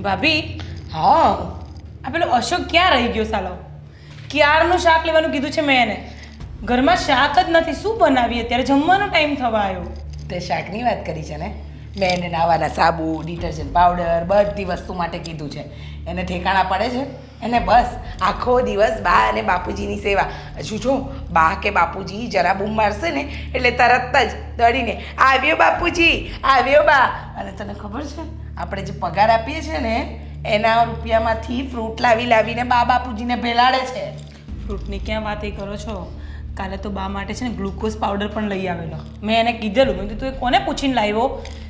ભાભી, હા આ પેલો અશોક ક્યાં રહી ગયો સાલો? ક્યારનું શાક લેવાનું કીધું છે મેં એને. ઘરમાં શાક જ નથી, શું બનાવીએ? અત્યારે જમવાનો ટાઈમ થવા આવ્યો. તે શાકની વાત કરી છે ને. મેં એને નાવાના સાબુ, ડિટર્જન્ટ પાવડર બધી વસ્તુ માટે કીધું છે. એને ઠેકાણા પડે છે. એને બસ આખો દિવસ બા અને બાપુજીની સેવા. હજુ જો બા કે બાપુજી જરા બૂમ મારશે ને એટલે તરત જ દોડીને આવ્યો બાપુજી, આવ્યો બા. અને તને ખબર છે આપણે જે પગાર આપીએ છીએ ને એના રૂપિયામાંથી ફ્રૂટ લાવીને બા બાપુજીને ભેલાડે છે. ફ્રૂટની ક્યાં વાત એ કરો છો? કાલે તો બા માટે છે ને ગ્લુકોઝ પાવડર પણ લઈ આવેલો. મેં એને કીધેલું, મેં કીધું તું એ કોને પૂછીને લાવ્યો?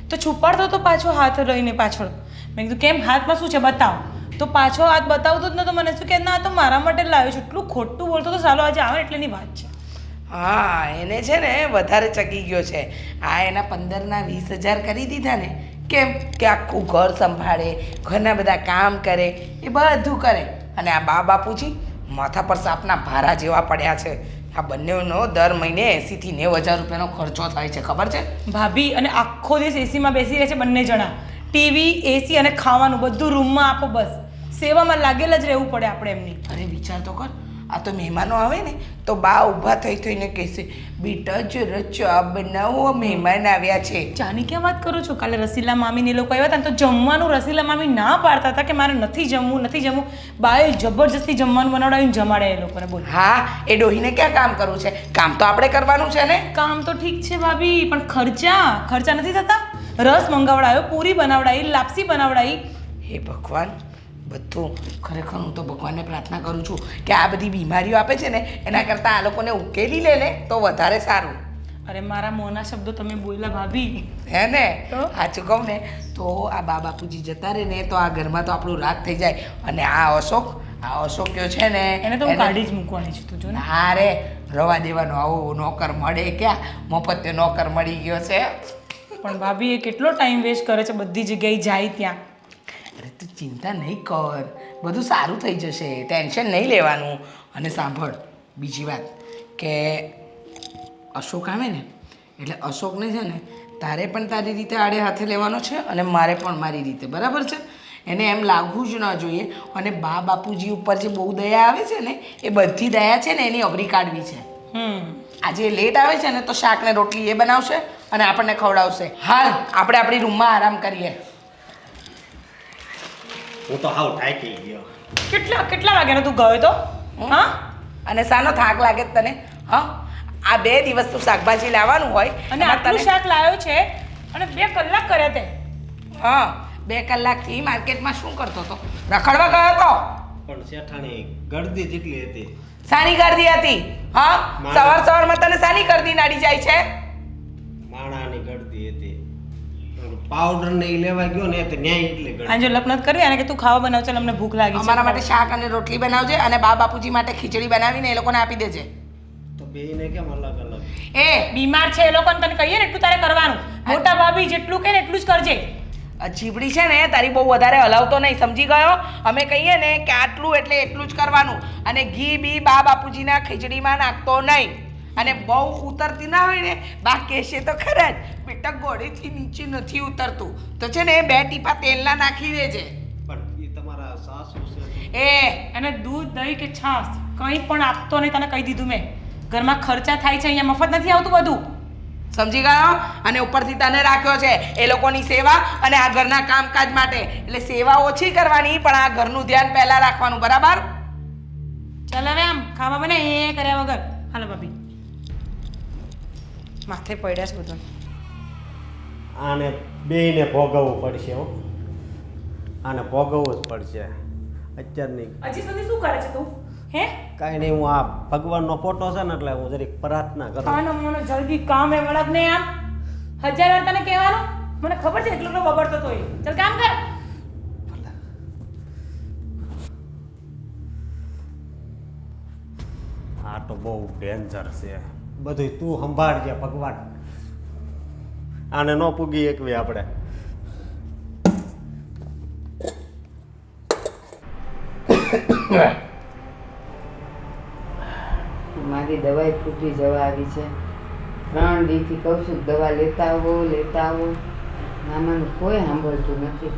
તો છુપાડતો તો પાછો હાથ રહીને પાછળ. મેં કીધું કેમ, હાથમાં શું છે બતાવ. તો પાછો હાથ બતાવતો જ નતો. મને શું કે ના, તો મારા માટે લાવ્યો છું. એટલું ખોટું બોલતો તો સાલો આજે આવે એટલેની વાત છે. હા એને છે ને વધારે ચકી ગયો છે. આ એના 15ના 20,000 કરી દીધા ને. કેમ કે આખું ઘર સંભાળે, ઘરના બધા કામ કરે, એ બધું કરે. અને આ બા બાપુજી માથા પર સાપના ભારા જેવા પડ્યા છે. આ બંનેનો દર મહિને 80,000 થી 90,000 રૂપિયાનો ખર્ચો થાય છે, ખબર છે ભાભી? અને આખો દિવસ એસીમાં બેસી રહે છે બંને જણા. ટીવી, એસી અને ખાવાનું બધું રૂમમાં આપો. બસ સેવામાં લાગેલ જ રહેવું પડે આપણે એમની. અરે વિચાર તો કર, આ તો મહેમાનો આવે ને તો બા ઊભા થઈને કહેશે બેટા જરા ચા બનાવો, મહેમાન આવ્યા છે. ચાની ક્યાં વાત કરો છો? કાલે રસીલા મામી ને લોકો આવ્યા હતા ને તો જમવાનું રસીલા મામી ના પાડતા હતા કે મારે નથી જમવું. બાએ જબરજસ્તી જમવાનું બનાવડાવીને જમાડે એ લોકોને. બોલ. હા એ ડોહીને ક્યાં કામ કરવું છે? કામ તો આપણે કરવાનું છે ને. કામ તો ઠીક છે ભાભી, પણ ખર્ચા નથી થતા. રસ મંગાવડાયો, પૂરી બનાવડાવી, લાપસી બનાવડાવી. હે ભગવાન, બધું ખરેખર હું તો ભગવાનને પ્રાર્થના કરું છું કે આ બધી બીમારીઓ આપે છે ને એના કરતાં આ લોકોને ઉકેલી લે ને તો વધારે સારું. અરે મારા મોંના શબ્દો તમે બોલ્યા ભાભી. હે ને? તો? સાચું કહું ને તો આ બા બાપુજી જતા રહે ને તો આ ઘરમાં તો આપણું રાત થઈ જાય. અને આ અશોક કયો છે ને એને તો હું કાઢી જ મૂકવાની છું. તું જો ને. હા રે, રવા દેવાનો. આવો નોકર મળે ક્યાં? મફતે નોકર મળી ગયો છે. પણ ભાભી એ કેટલો ટાઈમ વેસ્ટ કરે છે, બધી જગ્યાએ જાય ત્યાં. અરે તું ચિંતા નહીં કર, બધું સારું થઈ જશે, ટેન્શન નહીં લેવાનું. અને સાંભળ બીજી વાત કે અશોક આવે ને એટલે અશોકને છે ને તારે પણ તારી રીતે આડે હાથે લેવાનો છે અને મારે પણ મારી રીતે, બરાબર છે? એને એમ લાગવું જ ન જોઈએ. અને બા બાપુજી ઉપર જે બહુ દયા આવે છે ને એ બધી દયા છે ને એની અવરી કાઢવી છે. આજે લેટ આવે છે ને તો શાક ને રોટલી એ બનાવશે અને આપણને ખવડાવશે. હાલ આપણે આપણી રૂમમાં આરામ કરીએ. હું તો હાવ થાકી ગયો. કેટલા વાગ્યાનો તું ગયો તો? હા, અને સાનો થાક લાગે તને? હા, આ 2 દિવસ તું શાકભાજી લાવવાનું હોય અને આટલું શાક લાવ્યો છે અને 2 કલાક કર્યા તે. હા, 2 કલાકથી માર્કેટમાં શું કરતો હતો? રખડવા ગયો હતો? પણ શેઠાણી ગળદી જેટલી હતી. સાની ગર્દી હતી? હા, સવારમાં તને સાની ગર્દી નાડી જાય છે? માણાની ગળદી હતી. પાવડર ને ઈ લેવા ગયો ને તો ન્યાય એટલે ગળદી. આજો લપનત કરી અને કે તું ખાવા બનાવ, ચાલ અમને ભૂખ લાગી છે. અમારા માટે શાક અને રોટલી બનાવજે અને બા બાપુજી માટે ખીચડી બનાવીને એ લોકોને આપી દેજે. તો બેયને કેમ અલગ અલગ? એ બીમાર છે એ લોકોને, તને કહીએ ને એટલું તારે કરવાનું. મોટા ભાભી જેટલું કહે ને એટલું જ કરજે. જીભડી છે ને તારી બહુ વધારે હલાવતો નહીં, સમજી ગયો? અમે કહીએ ને કે આટલું એટલે એટલું જ કરવાનું. અને ઘી બી બા બાપુજીના ખીચડીમાં નાખતો નહીં. અને બહુ ઉતરતી ના હોય ને બા કહેશે તો ખરા જ બેટા ગોળેથી નીચે નથી ઉતરતું તો છે ને 2 ટીપા તેલના નાખી દેજે. પણ એ તમારા સાસુ છે. એને દૂધ, દહીં કે છાશ કંઈ પણ આપતો નહીં, તને કહી દીધું મેં. ઘરમાં ખર્ચા થાય છે, અહીંયા મફત નથી આવતું બધું. સમજી ગયો? અને ઉપરથી તને રાખ્યો છે એ લોકોની સેવા અને આ ઘરના કામકાજ માટે. એટલે સેવા ઓછી કરવાની પણ આ ઘરનું ધ્યાન પહેલા રાખવાનું, બરાબર? ચાલ હવે આમ ખાવા બને એ કર્યા વગર. હાલો ભાભી, માથે પડ્યા છે બધું. આને બેયને ભોગવવું પડશે હો. આને ભોગવવું જ પડશે અત્યારની. હજી સુધી શું કરે છે તું? હે? કાંઈ નહીં, હું આ ભગવાનનો ફોટો છે ને એટલે હું જરીક પ્રાર્થના કરું. ખાનો મોનો જલ્દી કામ એ વળગ ને આમ 1000 વાર તને કહેવાનું. મને ખબર છે એટલો બબડતો તો એ. ચાલ કામ કર. આ તો બહુ ડેન્જર છે બધું. તું સંભાળજે ભગવાન, આને ન પૂગી એકવી આપણે. મારી દવાઈ ફૂટી જવા આવી છે. 3 દીથી કહું છું દવા લેતા આવો. મામાનું કોઈ સાંભળતું નથી.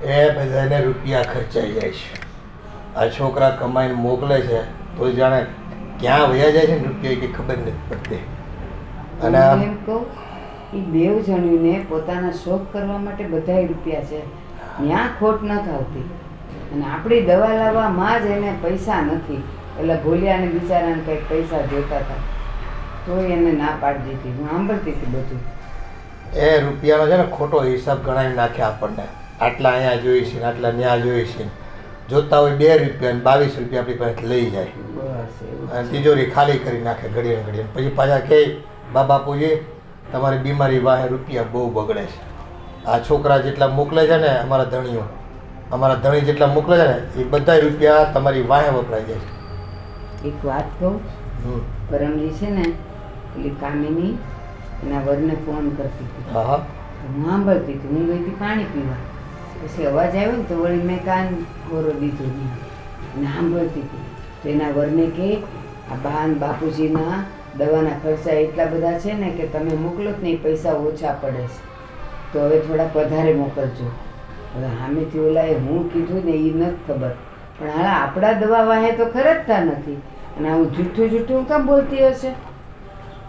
એ બધાને રૂપિયા ખર્ચાઈ જાય છે. આ છોકરા કમાઈને મોકલે છે તો જાણે ક્યાં વયા જાય છે ને રૂપિયા કે ખબર નથી પડતી. અને હું આમ એમ કહું એ બેવ જણીને પોતાના શોખ કરવા માટે બધાય રૂપિયા છે, ત્યાં ખોટ ન થતી. અને આપણી દવા લાવવામાં જ એને પૈસા નથી, એટલે ભોલિયાને બિચારાને કંઈક પૈસા જોતા હતા તોય એને ના પાડી દીધી. હું સાંભળતી હતી બધું. એ રૂપિયાનો છે ને ખોટો હિસાબ ગણાવી નાખે આપણને. આટલા અહીંયા જોઈ છે ને આટલા ત્યાં જોઈ છે. જોતા હોય 2 રૂપિયા અને 22 રૂપિયા આપણી પાસે લઈ જાય બસ એવું અને તિજોરી ખાલી કરી નાખે ઘડીએ ને ઘડીએ. પછી પાછા કહે બા બાપુજી તમારી બીમારી વાહે રૂપિયા બહુ બગડે છે. આ છોકરા જેટલા મોકલે છે ને અમારા ધણી જેટલા મોકલે છે ને એ બધા રૂપિયા તમારી વાહે વપરાઈ જાય છે. એક વાત કહું, પરમજી છે ને પેલી કામિની એના વરને ફોન કરતી હતી. હા હા હું સાંભળતી હતી. હું ગઈ હતી પાણી પીવા, પછી અવાજ આવ્યો ને તો વળી મેં કાન ગોરો દીધો નહીં અને સાંભળતી હતી. તો એના વરને કે આ બા ને બાપુજીના દવાના ખર્ચા એટલા બધા છે ને કે તમે મોકલો જ નહીં, પૈસા ઓછા પડે છે, તો હવે થોડાક વધારે મોકલજો. હવે સામેથી ઓલાએ હું કીધું ને એ નથી ખબર, પણ હાલ આપણા દવા વાહે તો ખર્ચતા નથી અને આવું જૂઠું કામ બોલતી હશે.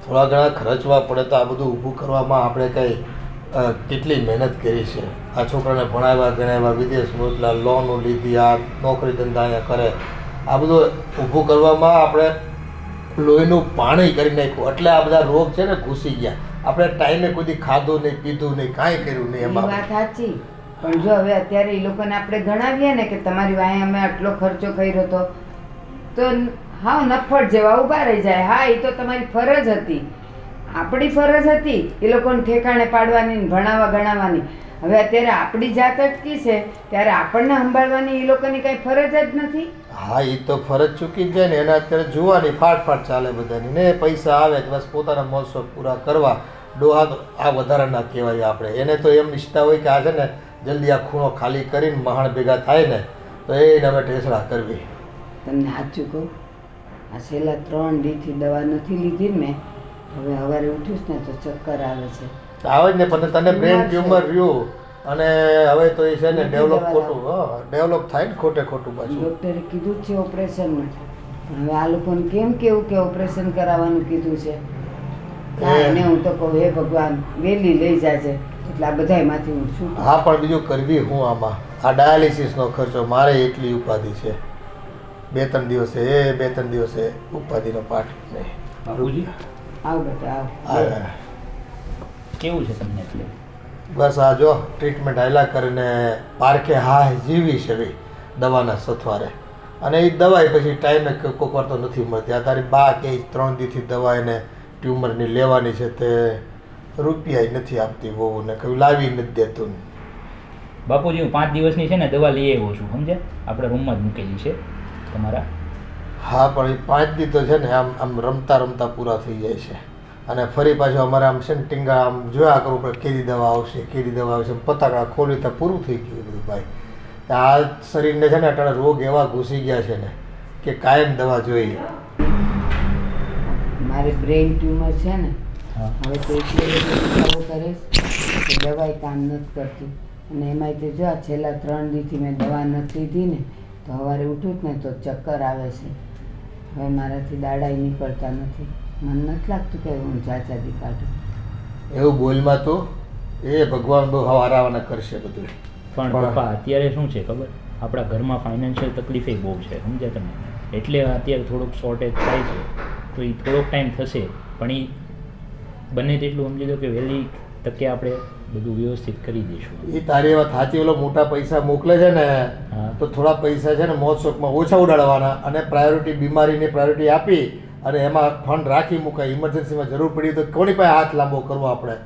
થોડા ઘણા ખર્ચવા પડે તો આ બધું ઊભું કરવામાં આપણે કંઈ કેટલી મહેનત કરી છે. આ છોકરાને ભણાવ્યા ગણાવ્યા, વિદેશ મોકલા, લોનો લીધી, આ નોકરી ધંધા અહીંયા કરે, આ બધું ઊભું કરવામાં આપણે લોહીનું પાણી કરી નાખ્યું. એટલે આ બધા રોગ છે ને ઘૂસી ગયા. આપણે ટાઈમે કોઈ ખાધું નહીં, પીધું નહીં, કાંઈ કર્યું નહીં. એ એમાં વાત સાચી, પણ જો હવે અત્યારે એ લોકોને આપણે ગણાવીએ ને કે તમારી વાંહે અમે આટલો ખર્ચો કર્યો હતો, તો હા નફ્ફટ જેવા ઊભા રહી જાય. હા એ તો તમારી ફરજ હતી, આપણી ફરજ હતી એ લોકોને ઠેકાણે પાડવાની ને ભણાવવા ગણાવવાની. હવે અત્યારે આપણી જાત અટકી છે ત્યારે આપણને સંભાળવાની એ લોકોની કાંઈ ફરજ જ નથી. હા એ તો ફરજ ચૂકી જ જાય ને. એના અત્યારે જોવાની ફાટ ચાલે બધાની ને પૈસા આવે તો બસ પોતાના મોજ પૂરા કરવા. ડોહા તો આ વધારાના કહેવાય આપણે. એને તો એમ ઈચ્છતા હોય કે આ છે ને જલ્દી આ ખૂણો ખાલી કરીને મહાણ ભેગા થાય ને તો એને અમે ઠેસડા કરવી. તમને સાચું કહું, આ છેલ્લા 3 દીથી દવા નથી લીધી ને મેં, હવે સવારે ઉઠીશ ને તો ચક્કર આવે છે. આવે જ ને પણ તને બ્રેન ટ્યુમર રહ્યું અને હવે તો એ છે ને ડેવલપ ખોટું ડેવલપ થાય ને ખોટું પાછું. ડૉક્ટરે કીધું જ છે ઓપરેશનનું, પણ હવે આ લોકોને કેમ કેવું કે ઓપરેશન કરાવવાનું કીધું છે. એને હું તો કહું હે ભગવાન વહેલી લઈ જાજે એટલે આ બધાયમાંથી હું છું. હા પણ બીજું કરવી હું આમાં આ ડાયાલિસિસનો ખર્ચો મારે એટલી ઉપાધિ છે. 2-3 દિવસે 2-3 દિવસે ઉપાધિનો પાઠ નહીં. બાપુજી આવ બેટા આવ. હા કેવું છે તમને એટલે? બસ આ જો ટ્રીટમેન્ટ હાલ્યા કરીને પારખે હા જીવી છે ભાઈ દવાના સથવારે. અને એ દવાઈ પછી ટાઈમે કોઈક વાર તો નથી મળતી. આ તારી બા કે 3 દીથી દવા એને ટ્યુમરની લેવાની છે તે રૂપિયા નથી આપતી બહુ ને કયું લાવી નથી દેતું. બાપુજી હું 5 દિવસની છે ને દવા લઈ આવ્યો છું, સમજે? આપણે રૂમમાં જ મૂકેલી છે તમારા. હા પણ એ 5 દી તો છે ને આમ રમતા પૂરા થઈ જાય છે. અને ફરી પાછું અમારે આમ છે ને ટીંગા આમ જોયા કરવું પડે કેદી દવા આવશે પતાકા ખોલી તો પૂરું થઈ ગયું બધું ભાઈ. આ શરીરને છે ને અટાણે રોગ એવા ઘૂસી ગયા છે ને કે કાયમ દવા જોઈએ. મારે બ્રેઇન ટ્યુમર છે ને, હા. હવે તો એટલી બધી કરે કે દવાઈ કામ નથી કરતી. અને એમાંય તે જો આ છેલ્લા 3 દીથી મેં દવા નથી લીધી ને તો સવારે ઉઠું જ ને તો ચક્કર આવે છે. હવે મારાથી દાડાઈ નીકળતા નથી. મને નથી લાગતું કે હું જાચાદી કાઢું. એવું બોલમાં તો એ ભગવાન બહુ હવારાવાના કરશે બધું. પણ પપ્પા અત્યારે શું છે ખબર, આપણા ઘરમાં ફાઇનાન્શિયલ તકલીફે બહુ છે, સમજ્યા તમે? એટલે અત્યારે થોડુંક શોર્ટેજ થાય છે. તો એ થોડોક ટાઈમ થશે, પણ એ બને તેટલું સમજી લો કે વહેલી તકે આપણે બધું વ્યવસ્થિત કરી દઈશું. એ તારી વાત સાચી. ઓલો મોટા પૈસા મોકલે છે ને હા. તો થોડા પૈસા છે ને મોજ શોખમાં ઓછા ઉડાડવાના અને પ્રાયોરિટી બીમારીની પ્રાયોરિટી આપી અને એમાં ફંડ રાખી મુકાય. ઇમરજન્સીમાં જરૂર પડી તો કોની પાસે હાથ લાંબો કરવો આપણે.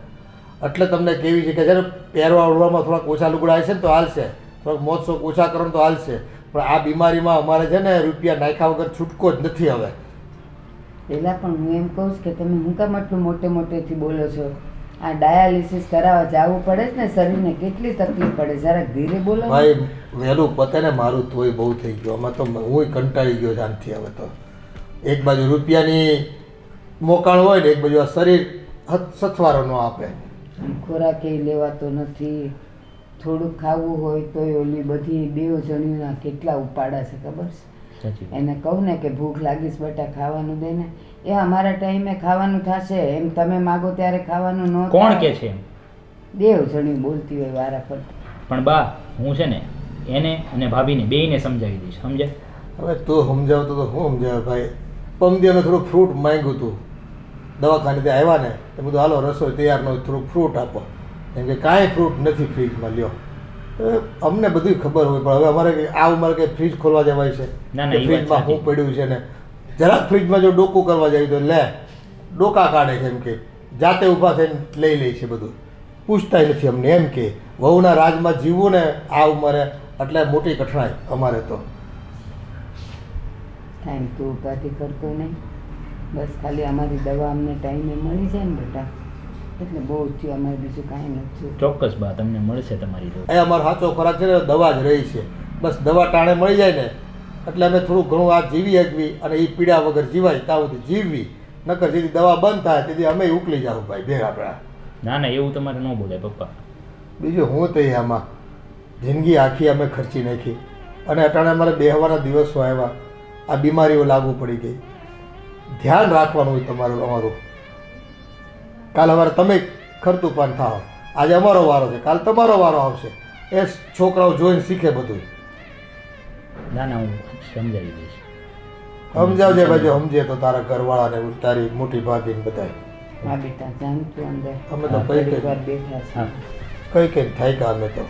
એટલે તમને કેવી છે કે છે ને પહેરવા ઓઢવામાં થોડાક ઓછા લુગડા હશે ને તો હાલશે, થોડાક મોજ શોખ ઓછા કરો તો હાલશે. પણ આ બીમારીમાં અમારે છે ને રૂપિયા નાખ્યા વગર છૂટકો જ નથી હવે. પહેલાં પણ હું એમ કહું છું કે તમે હું કામ આટલું મોટેથી બોલો છો? આ ડાયાલિસિસ કરાવવા જવું પડે જ ને, શરીરને કેટલી તકલીફ પડે. જરાક ધીરે બોલો ને. ભાઈ વહેલું પતે ને મારું તોય બહુ થઈ ગયું. આમાં તો હું કંટાળી ગયો જાનથી. હવે તો એક બાજુ રૂપિયાની મોકાણ હોય ને એક બાજુ આ શરીર સથવારો ન આપે. ખોરાક એ લેવાતો નથી. થોડુંક ખાવું હોય તોય ઓલી બધી બેવ જણીના કેટલા ઉપાડા છે ખબર છે? સાચી વાત. એને કહું ને કે ભૂખ લાગીશ બેટા ખાવાનું દે ને, એ અમારા ટાઈમે ખાવાનું થશે એમ તમે માગો ત્યારે ખાવાનું ન કોણ થાય. કે છે એમ? દેવ જણી બોલતી હોય વારા પર. પણ બા હું છે ને એને અને ભાભીને બેયને સમજાવી દઈશ, સમજ્યા? હવે તું સમજાવતો તો હું સમજાવે ભાઈ. પમદીને થોડુંક ફ્રૂટ માંગ્યું હતું દવાખાનેથી આવ્યા ને તો બધું હાલો રસોઈ તૈયાર ન હોય થોડુંક ફ્રૂટ આપો, કેમ કે કાંઈ ફ્રૂટ નથી ફ્રીજમાં લ્યો. હવે અમને બધી ખબર હોય પણ હવે અમારે આ ઉંમરે કંઈ ફ્રીજ ખોલવા જવાય છે? ના, ના, કે એ વાત ફ્રીજમાં સાચી. શું પડ્યું છે ને જરાક ફ્રીજમાં જો ડોકું કરવા જાય તો લે ડોકા કાઢે છે, એમ કે જાતે ઊભા થઈને લઈ લે છે બધું, પૂછતાય નથી અમને. એમ કે વહુના રાજમાં જીવવું ને આ ઉંમરે એટલે મોટી કઠણાઈ અમારે તો. ટાઈમ તું ઉપાધિ કરતો નહીં, બસ ખાલી અમારી દવા અમને ટાઈમે મળી જાય ને બેટા એટલે બહુ થયું, અમારે બીજું કાંઈ નથી. ચોક્કસ બા તમને મળશે તમારી જોડે. એ અમારો સાચો ખોરાક છે ને દવા જ રહી છે, બસ દવા ટાણે મળી જાય ને એટલે અમે થોડું ઘણું આ જીવી શકવી અને એ પીડા વગર જીવાય ત્યાં સુધી જીવવી, નકર જેથી દવા બંધ થાય તેથી અમે ઉકલી જાવ ભાઈ ભેગા ભેગા. ના ના એવું તમારે ન બોલે પપ્પા. બીજું હું તો આમાં જિંદગી આખી અમે ખર્ચી નાખી અને અટાણે અમારે બેહવાના દિવસો આવ્યા, આ બીમારીઓ લાગુ પડી ગઈ. ધ્યાન રાખવાનું હોય તમારું અમારું. કાલ અમારે તમે ખરતું પાન થાવ, આજે અમારો વારો છે, કાલ તમારો વારો આવશે. એ છોકરાઓ જોઈને શીખે બધું. ના ના હું સમજાવી દઈશ. સમજાવજે ભાઈ, સમજે તો તારા ઘરવાળાને તારી મોટી ભાભીને બધાય. હા બેટા જાણ તું અંદર. અમે તો કઈ થોડીક કઈ વાર બેઠા છે. હા. કઈ થાય કે અમે તો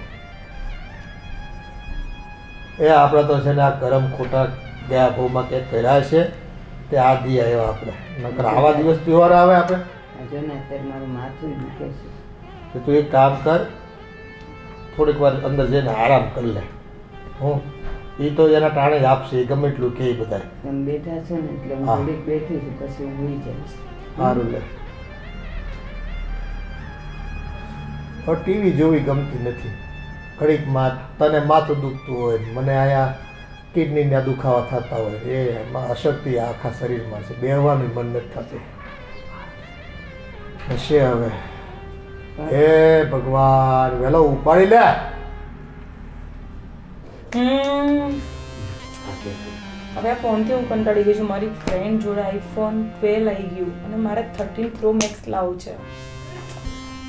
એ આપણે તો છે ને આ ગરમ ખોટા ગયા ભાવમાં કંઈક કર્યા છે તે આ દી આવ્યા આપણે, નકર આવા દિવસ તહેવાર આવે આપણે. જો ને અત્યારે મારું માથું દુખે છે. તો તું એક કામ કર, થોડીક વાર અંદર જઈને આરામ કરી લે. હું એ તો એના ટાણે જ આપશે, એ ગમે એટલું કે બધા. તમે બેઠા છો ને એટલે હું હા. થોડીક બેઠી છું પછી હું ઉઈ જઈશ. સારું લે. હવે ટીવી જોવી ગમતી નથી ઘડીક તને માથું દુખતું હોય, મને અહીંયા કિડનીના દુખાવા થતા હોય, એમાં અશક્તિ આખા શરીરમાં છે, બેહવાનું મન નથી થતું. હશે હવે એ ભગવાન વહેલો ઉપાડી લે. હવે આ ફોનથી હું કંટાળી ગઈ છું. મારી ફ્રેન્ડ જોડે આઈફોન 12 આવી ગયું અને મારે 13 પ્રો મેક્સ લાવવું છે.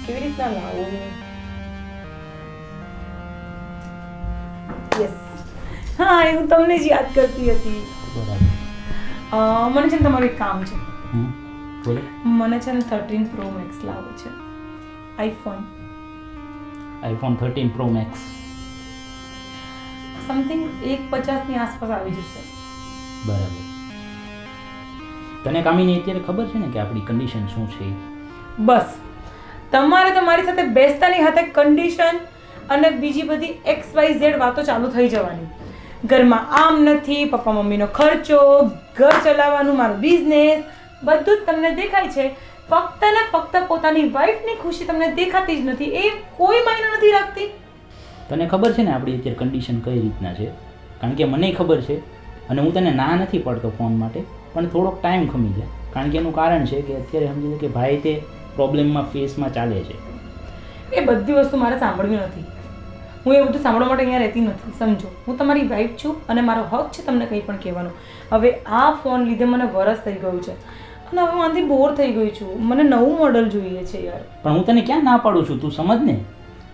કેવી રીતના લાવવું? યસ, હા એ હું તમને જ યાદ કરતી હતી. બરાબર. મને છે ને તમારું એક કામ છે. બોલો. મને છે ને 13 પ્રો મેક્સ લાવવું છે iPhone. IPhone 13 pro max. Something 150 ની આસપાસ આવી જશે. બરાબર. તને કામીની અત્યારે ખબર છે ને કે આપણી કન્ડિશન શું છે? બસ તમારે તમારી સાથે બેસતાની હાથે કન્ડિશન અને બીજી બધી XYZ વાતો ચાલુ થઈ જવાની. ઘરમાં આમ નથી, પપ્પા મમ્મીનો ખર્ચો, ઘર ચલાવવાનું, મારું બિઝનેસ, બધું જ તમને દેખાય છે. ફક્ત ને ફક્ત પોતાની વાઈફની ખુશી તમને દેખાતી જ નથી. એ કોઈ માયને નથી રાખતી. તને ખબર છે ને આપણી અત્યારે કન્ડિશન કઈ રીતના છે? કારણ કે મને ખબર છે અને હું તને ના નથી પડતો ફોન માટે, પણ થોડોક ટાઈમ ખમી જાય. કારણ કે એનું કારણ છે કે અત્યારે સમજી લે કે ભાઈ તે પ્રોબ્લેમમાં ફેસમાં ચાલે છે. એ બધી વસ્તુ મારે સાંભળવી નથી. હું એ બધું સાંભળવા માટે અહીંયા રહેતી નથી, સમજો. હું તમારી વાઈફ છું અને મારો હક છે તમને કંઈ પણ કહેવાનો. હવે આ ફોન લીધે મને વરસ થઈ ગયું છે અને હવે હું આનાથી બોર થઈ ગઈ છું. મને નવું મોડલ જોઈએ છે યાર. પણ હું તને ક્યાં ના પાડું છું, તું સમજ ને.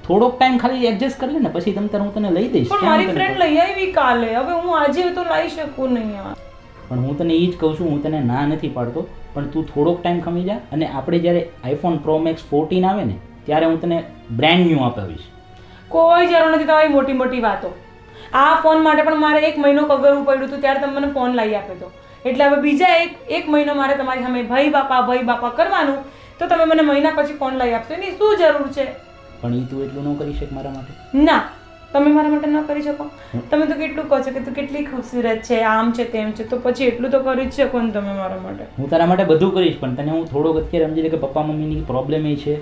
થોડોક ટાઈમ ખાલી એડજસ્ટ કરી લે ને, પછી તમ તારે હું તને લઈ દઈશ. પણ ક્યાં મારી હું તને ફ્રેન્ડ લઈ આવી કાલે, હવે હું આજે તો લાવી શકું નહીં યાર. પણ હું તને એ જ કહું છું, હું તને ના નથી પાડતો, પણ તું થોડોક ટાઈમ ખમી જા અને આપણે જ્યારે આઈફોન પ્રો મેક્સ 14 આવે ને ત્યારે હું તને બ્રાન્ડ ન્યૂ અપાવીશ. કોઈ જરૂર નથી તમારી મોટી મોટી વાતો. આ ફોન માટે પણ મારે 1 મહિનો કગરવું પડ્યું હતું, ત્યારે તમે મને ફોન લાવી આપ્યો હતો. એટલે હવે બીજા એક મહિનો મારે તમારી સામે ભાઈ બાપા કરવાનું, તો તમે મને મહિના પછી ફોન લાવી આપશો. એની શું જરૂર છે? પણ એ તું એટલું ન કરી શક મારા માટે? ના, તમે મારા માટે ન કરી શકો. તમે તો કેટલું કહો છો કે તું કેટલી ખૂબસૂરત છે, આમ છે તેમ છે, તો પછી એટલું તો કરી જ શકો ને તમે મારા માટે. હું તારા માટે બધું કરીશ, પણ તને હું થોડોક અત્યારે સમજી લે કે પપ્પા મમ્મીની પ્રોબ્લેમ એ છે,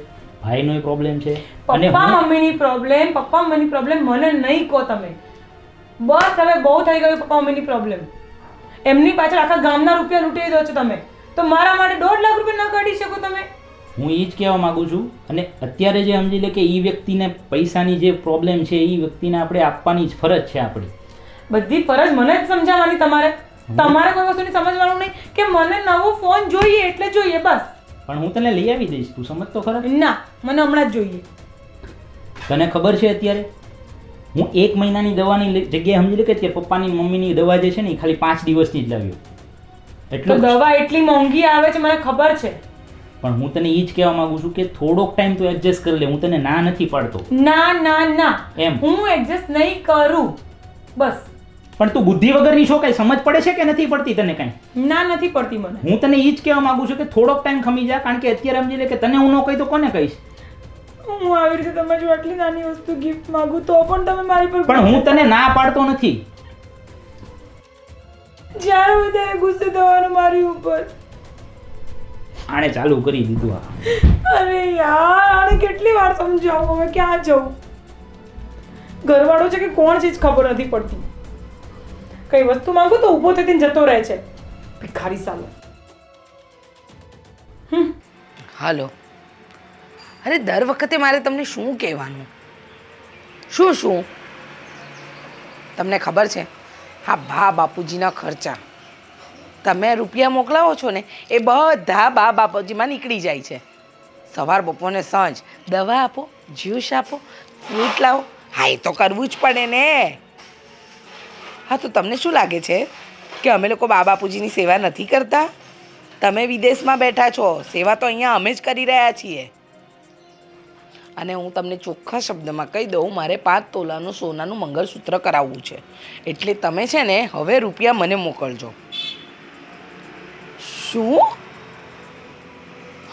ભાઈનો પ્રોબ્લેમ છે. અને પપ્પા મમ્મીની પ્રોબ્લેમ મને નહીં કહો તમે. બસ હવે બહુ થઈ ગયું પપ્પા મમ્મીની પ્રોબ્લેમ. એમની પાછળ આખા ગામના રૂપિયા લૂંટી દો છો તમે, તો મારા માટે 1.5 લાખ રૂપિયા ન કાઢી શકો તમે? હું એ જ કહેવા માગું છું. અને અત્યારે જે સમજી લે કે એ વ્યક્તિને પૈસાની જે પ્રોબ્લેમ છે એ વ્યક્તિને આપણે આપવાની જ ફરજ છે આપણી. બધી ફરજ મને જ સમજાવવાની તમારે. તમારે કોઈ વસ્તુની સમજવાનું નહીં કે મને નવો ફોન જોઈએ એટલે જોઈએ બસ. પણ હું તને લઈ આવી દઈશ, તું સમજ તો ખરા. ના, મને હમણાં જ જોઈએ. તને ખબર છે અત્યારે હું 1 મહિનાની દવાની જગ્યાએ સમજી લે કે અત્યારે પપ્પાની મમ્મીની દવા જે છે ને એ ખાલી 5 દિવસની જ લાવ્યો. તો એટલો દવા એટલી મોંઘી આવે છે મને ખબર છે. પણ હું તને એ જ કહેવા માંગુ છું કે થોડોક ટાઈમ તું એડજસ્ટ કરી લે. હું તને ના નથી પાડતો. ના ના ના, એમ હું એડજસ્ટ નહીં કરું બસ. પણ તું બુદ્ધિ વગરની છો, કઈ સમજ પડે છે કે નથી પડતી તને કઈ? ના, નથી પડતી મને. હું તને એ જ કહેવા માંગુ છું કે થોડોક ટાઈમ ખમી જા. કારણ કે અત્યારે સમજી લે કે તને હું ન કહી તો કોને કહીશ? હું આવી રીતે તમે જો આટલી નાની વસ્તુ ગિફ્ટ માંગુ તો પણ તમે મારી પર પણ હું તને ના પાડતો નથી. જ્યારે હોય ત્યારે ગુસ્સે થવાનું મારી ઉપર. આણે ચાલુ કરી દીધું આ. અરે યાર, આને કેટલી વાર સમજાવું, હવે ક્યાં જવું? ઘરવાળો છે કે કોણ છે જ ખબર નથી પડતી. કઈ વસ્તુ માંગુ તો ઊભો થઈને જતો રહે છે ભિખારી સાલો. હાલો. અરે દર વખતે મારે તમને શું કહેવાનું? શું તમને ખબર છે હા બા બાપુજીના ખર્ચા તમે રૂપિયા મોકલાવો છો ને એ બધા બા બાપુજીમાં નીકળી જાય છે. સવાર બપોરને સાંજ દવા આપો, જ્યુસ આપો, ફ્રૂટ લાવો. હા એ તો કરવું જ પડે ને. હા તો તમને શું લાગે છે કે અમે લોકો બા બાપુજીની સેવા નથી કરતા? તમે વિદેશમાં બેઠા છો, સેવા તો અહીંયા અમે જ કરી રહ્યા છીએ. અને હું તમને ચોખ્ખા શબ્દમાં કહી દઉં, મારે 5 તોલાનું સોનાનું મંગળસૂત્ર કરાવવું છે. એટલે તમે છે ને હવે રૂપિયા મને મોકલજો. શું?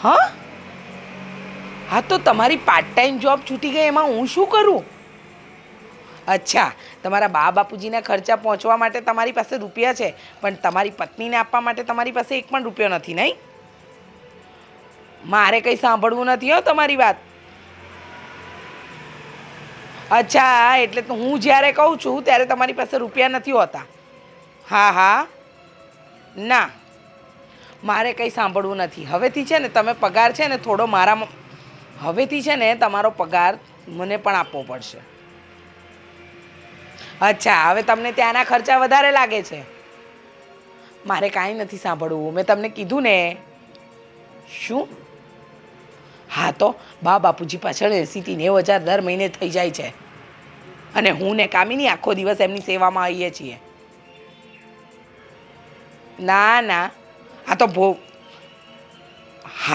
હા તો તમારી પાર્ટ ટાઈમ જોબ છૂટી ગઈ, એમાં હું શું કરું? અચ્છા, તમારા બા બાપુજીના ખર્ચા પહોંચવા માટે તમારી પાસે રૂપિયા છે, પણ તમારી પત્નીને આપવા માટે તમારી પાસે 1 પણ રૂપિયો નથી, નહીં? મારે કંઈ સાંભળવું નથી હો તમારી વાત. અચ્છા, એટલે તો હું જ્યારે કહું છું ત્યારે તમારી પાસે રૂપિયા નથી હોતા. હા ના, મારે કંઈ સાંભળવું નથી. હવેથી છે ને તમે પગાર છે ને થોડો હવેથી છે ને તમારો પગાર મને પણ આપવો પડશે. અચ્છા, હવે તમને ત્યાંના ખર્ચા વધારે લાગે છે. મારે કાંઈ નથી સાંભળવું, મેં તમને કીધું ને. શું? હા તો બા બાપુજી પાછળ 80,000 થી 90,000 દર મહિને થઈ જાય છે. અને હું ને કામિની આખો દિવસ એમની સેવામાં આવીએ છીએ. ના, હા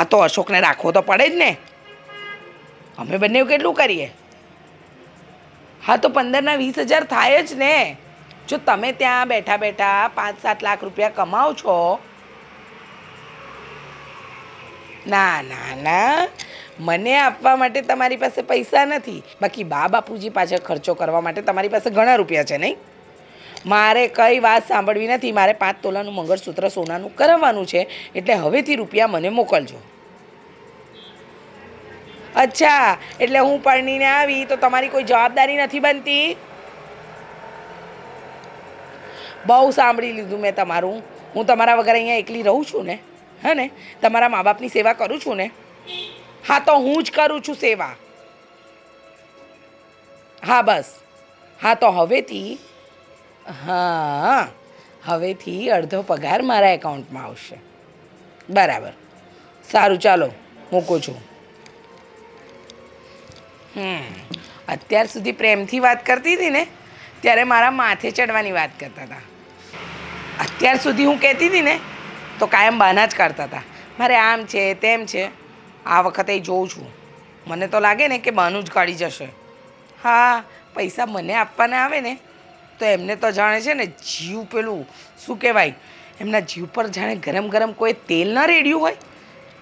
તો અશોકને રાખવો તો પડે જ ને. અમે બંને કેટલું કરીએ? હા તો 15,000 થી 20,000 થાય જ ને. જો તમે ત્યાં બેઠા બેઠા 5-7 લાખ રૂપિયા કમાઓ છો. ના, મને આપવા માટે તમારી પાસે પૈસા નથી. બાકી બા બાપુજી પાછળ ખર્ચો કરવા માટે તમારી પાસે ઘણા રૂપિયા છે, નહીં? મારે કઈ વાત સાંભળવી નથી. મારે 5 તોલાનું મંગળસૂત્ર સોનાનું કરાવવાનું છે, એટલે હવેથી રૂપિયા મને મોકલજો. અચ્છા, એટલે હું પરણીને આવી તો તમારી કોઈ જવાબદારી નથી બનતી? બહુ સાંભળી લીધું મેં તમારું. હું તમારા વગર અહીંયા એકલી રહું છું ને, હે ને? તમારા મા બાપની સેવા કરું છું ને? હા તો હું જ કરું છું સેવા. હા બસ. હા તો હવેથી અડધો પગાર મારા એકાઉન્ટમાં આવશે. બરાબર, સારું, ચાલો મૂકું છું. અત્યાર સુધી પ્રેમથી વાત કરતી હતી ને ત્યારે મારા માથે ચડવાની વાત કરતા હતા. અત્યાર સુધી હું કહેતી હતી ને તો કાયમ બહાના જ કરતા હતા. મારે આમ છે તેમ છે. આ વખતે જોઉં છું, મને તો લાગે ને કે બહાનું જ કાઢી જશે. હા, પૈસા મને આપવાના આવે ને તો એમને તો જાણે છે ને જીવ પેલું શું કહેવાય, એમના જીવ પર જાણે ગરમ ગરમ કોઈ તેલ ન રેડ્યું હોય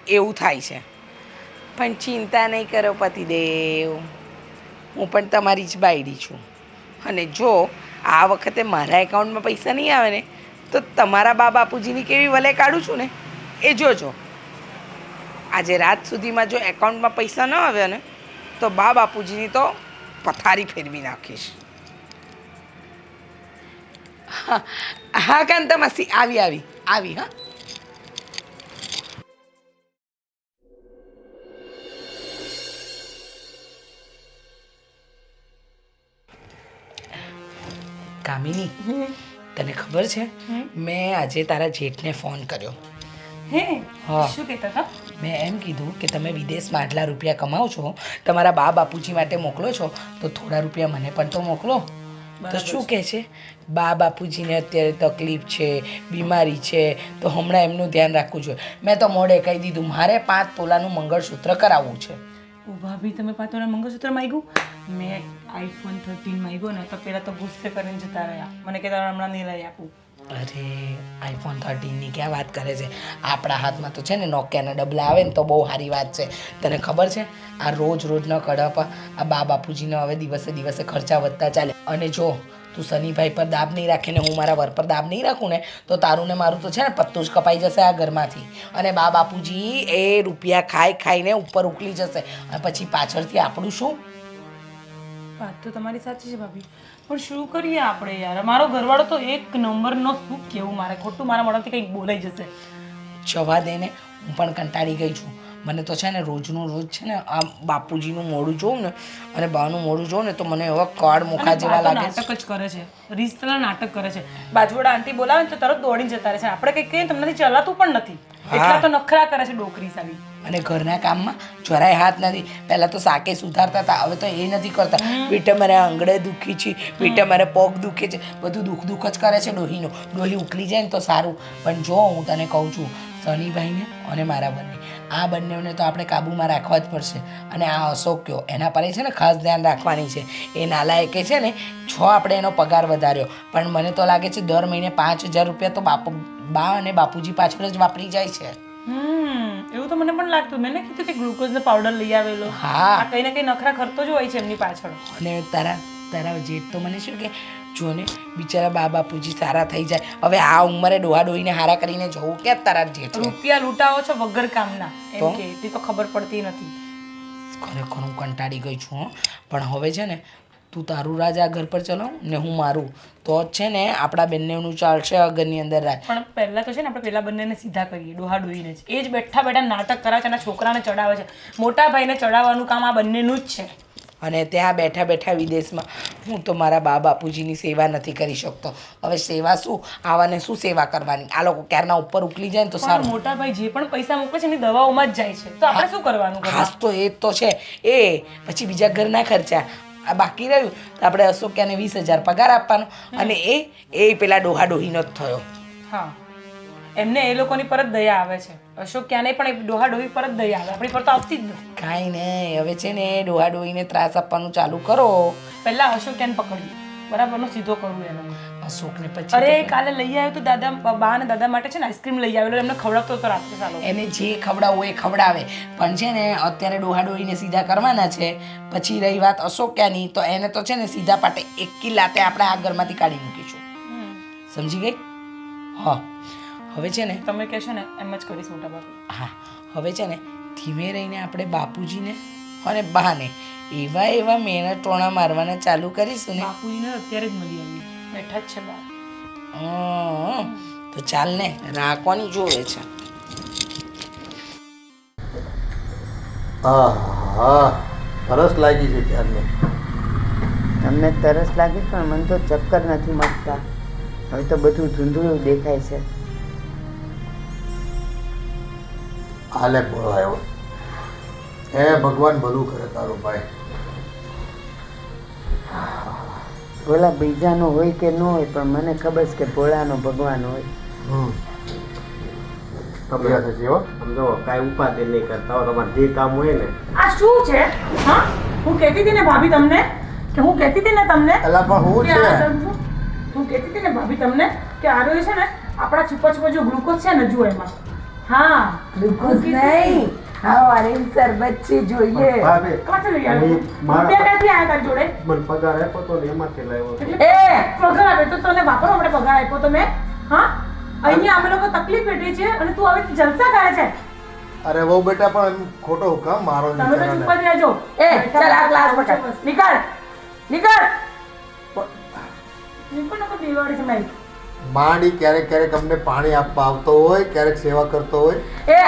એવું થાય છે. પણ ચિંતા નહીં કરો પતિદેવ, હું પણ તમારી જ બાયડી છું. અને જો આ વખતે મારા એકાઉન્ટમાં પૈસા નહીં આવે ને તો તમારા બા બાપુજીની કેવી વલે કાઢું છું ને એ જોજો. આજે રાત સુધીમાં જો એકાઉન્ટમાં પૈસા ન આવ્યા ને તો બા બાપુજીની તો પથારી ફેરવી નાખીશ. હા કાંતા માસી, આવી. હા કામિની તને ખબર છે મેં આજે તારા જેઠને ફોન કર્યો. હે હા. શું કહેતા હતા? મેં એમ કીધું કે તમે વિદેશમાં આટલા રૂપિયા કમાઓ છો, તમારા બા બાપુજી માટે મોકલો છો, તો થોડા રૂપિયા મને પણ તો મોકલો. તો શું કહે છે, બા બાપુજીને અત્યારે તકલીફ છે, બીમારી છે, તો હમણાં એમનું ધ્યાન રાખવું જોઈએ. મેં તો મોડે કહી દીધું મારે 5 તોલાનું મંગળસૂત્ર કરાવવું છે. ઓ ભાભી, તમે પાતોના મંગળસૂત્ર માંગ્યું? મેં આઈફોન 13 માંગ્યો ને તો પહેલાં તો ગુસ્સે કરીને જતા રહ્યા. મને કે તારે હમણાં નહીં લઈ આપું. અરે આઈફોન 13ની ક્યાં વાત કરે છે, આપણા હાથમાં તો છે ને નોકિયાના ડબલા આવે ને તો બહુ સારી વાત છે. તને ખબર છે આ રોજ રોજનો કડપ આ બા બાપુજીને હવે દિવસે દિવસે ખર્ચા વધતા ચાલે. અને જો તું સનીભાઈ પર દાબ નહીં રાખે ને હું મારા વર પર દાબ નહીં રાખું ને તો તારું ને મારું તો છે ને પત્તું જ કપાઈ જશે આ ઘરમાંથી. અને બા બાપુજી એ રૂપિયા ખાઈને ઉપર ઉકલી જશે અને પછી પાછળથી આપણું શું? વાત તો તમારી સાચી છે ભાભી, પણ શું કરીએ આપણે યાર? મારો ઘરવાળો તો એક નંબરનો, શું કેવું મારે ખોટું, મારા મોઢાથી કંઈક બોલાઈ જશે. જવા દે ને, હું પણ કંટાળી ગઈ છું. મને તો છે ને રોજનું રોજ છે ને આ બાપુજીનું મોઢું જોઉં ને અને બાનું મોઢું જોઉં ને તો મને એવા કાળ મુખા જેવા લાગે છે. નાટક જ કરે છે, રીતસરના નાટક કરે છે. બાજુવાળા આંટી બોલાવે ને તો તરત દોડીને જતા રહે છે. આપણે કંઈક કહીએ તમને ચલાતું પણ નથી, એટલા તો નખરા કરે છે ડોકરી સાવી. અને ઘરના કામમાં જરાય હાથ નથી. પહેલાં તો શાકે સુધારતા હતા, હવે તો એ નથી કરતા. પેટે મારે આંગળે દુખી છે, પેટે મારે પગ દુખે છે, બધું દુઃખ જ કરે છે ડોહીનું. ડોહી ઉકલી જાય ને તો સારું. પણ જો હું તને કહું છું, સનીભાઈને અને મારા આ બંનેને તો આપણે કાબૂમાં રાખવા જ પડશે. અને આ અશોક્યો એના પર છે ને ખાસ ધ્યાન રાખવાની છે. એ નાલાયકે છે ને આપણે એનો પગાર વધાર્યો, પણ મને તો લાગે છે દર મહિને 5000 રૂપિયા તો બા અને બાપુજી પાછળ જ વાપરી જાય છે. એવું તો મને પણ લાગતું. મેં કીધું કે ગ્લુકોઝનો પાવડર લઈ આવેલો. હા, આ કંઈ ને કંઈ નખરા કરતો જ હોય છે એમની પાછળ. અને તારા જેઠ તો મને શું કે જો ને બિચારા બા બાપુજી સારા થઈ જાય. હવે આ ઉંમરે ડોહા ડોહીને હારા કરીને જવું ક્યાં તારા જેઠ? રૂપિયા લૂંટાવો છો વગર કામના, એમ કે તે તો ખબર પડતી નથી. ખરેખર હું કંટાળી ગઈ છું હો. પણ હવે છે ને તું તારું રાજ આ ઘર પર ચલાવ ને હું મારું, તો જ છે ને આપણા બંનેનું ચાલશે આ ઘરની અંદર રાજ. પણ પહેલાં તો છે ને આપણે પેલા બંનેને સીધા કરીએ, ડોહા ડોહીને જ. એ જ બેઠા બેઠા નાટક કરાવે છે અને છોકરાને ચડાવે છે. મોટા ભાઈને ચડાવવાનું કામ આ બંનેનું જ છે. અને ત્યાં બેઠા બેઠા વિદેશમાં હું તો મારા બા બાપુજીની સેવા નથી કરી શકતો. હવે સેવા શું, આવાને શું સેવા કરવાની? આ લોકો ક્યારના ઉપર ઉકલી જાય ને તો સારું. મોટા ભાઈ જે પણ પૈસા મોકલે છે એની દવાઓમાં જ જાય છે, તો આપણે શું કરવાનું? ખાસ તો એ જ તો છે. એ પછી બીજા ઘરના ખર્ચા આ બાકી રહ્યું તો આપણે અશોક્યાને 20000 પગાર આપવાનો અને એ પેલા ડોહા ડોહીનો જ થયો. હા, એમને એ લોકોની પર જ દયા આવે છે. અશોક ક્યાંય પણ ડોહા ડોહી પર જ દયા આવે, આપણી પર તો આવતી જ નથી. કાંઈ નહીં, હવે છે ને ડોહા ડોહીને ત્રાસ આપવાનું ચાલુ કરો. પહેલા અશોક ક્યાંને પકડ્યું, બરાબરનો સીધો કરવું એનો. અશોકને પછી અરે કાલે લઈ આવ્યો તો દાદા, બા અને દાદા માટે છે ને આઈસ્ક્રીમ લઈ આવેલો, એમને ખવડાવતો હતો રાત્રે. ચાલો એને જે ખવડાવવું એ ખવડાવે, પણ છે ને અત્યારે ડોહા ડોહીને સીધા કરવાના છે. પછી રહી વાત અશોક્યાની, તો એને તો છે ને સીધા પાટે એક કિલ્લાતે આપણે આ ઘરમાંથી કાઢી મૂકીશું. સમજી ગઈ? હા, હવે છે ને તમે કહેશો ને એમ જ કરીશ મોટા બાપુ. હા, હવે છે ને ધીમે રહીને આપણે બાપુજીને અને બાને એવા મહેનત ટોણા મારવાના ચાલુ કરીશું ને. બાપુજીને અત્યારે જ મળી આવી, બેઠા જ છે બહાર. તો ચાલ ને, રાખવાની જોવે છે. હા, તરસ લાગી છે ત્યારની. તમને તરસ લાગે પણ મને તો ચક્કર નથી મળતા. હવે તો બધું ધૂંધળું દેખાય છે. હાલે ભોળો આવ્યો. હે ભગવાન ભલું કરે તારું ભાઈ. ભોળા બીજાનો હોય કે ન હોય, પણ મને ખબર છે કે ભોળાનો ભગવાન હોય. તબિયત છે હો. સમજો કાંઈ ઉપાધિ નહીં કરતા હો, તમારે જે કામ હોય ને. આ શું છે? હા, હું કહેતી હતી ને ભાભી તમને, કે હું કહેતી હતી ને તમને એલા પણ હું કે છે આ સમજો. હું કહેતી હતી ને ભાભી તમને કે આ રહ્યો છે ને આપણા છુપા છુપા જો ગ્લુકોઝ છે ને જુઓ એમાં. હા, ગ્લુકોઝ નહીં, હા ઓરેન્જ શરબત છે, જોઈએ. ભાભી, કાંથી લઈ આવ્યો? મારા- રૂપિયા ક્યાંથી આવ્યા તારી જોડે? મને પગાર આપ્યો તો ને એમાંથી લાવ્યો. એટલે પગાર આપ્યો તો તને વાપરો આપણે પગાર આપ્યો તો મેં? હા, અહીંયા અમે લોકો તકલીફ વેઠી છે અને તું હવે જલસા કરે છે. અરે બહુ બેટા પણ ખોટો હુકમ મારો તમે તો બિચારાને. ચૂપ જ રહેજો. ચાલ આ ગ્લાસ પકડ. નીકળ નીકળ નીકળ નકર દિવાળી છે મારી. માંડી ક્યારેક ક્યારેક અમને પાણી આપવા આવતો હોય, ક્યારેક સેવા કરતો હોય. એ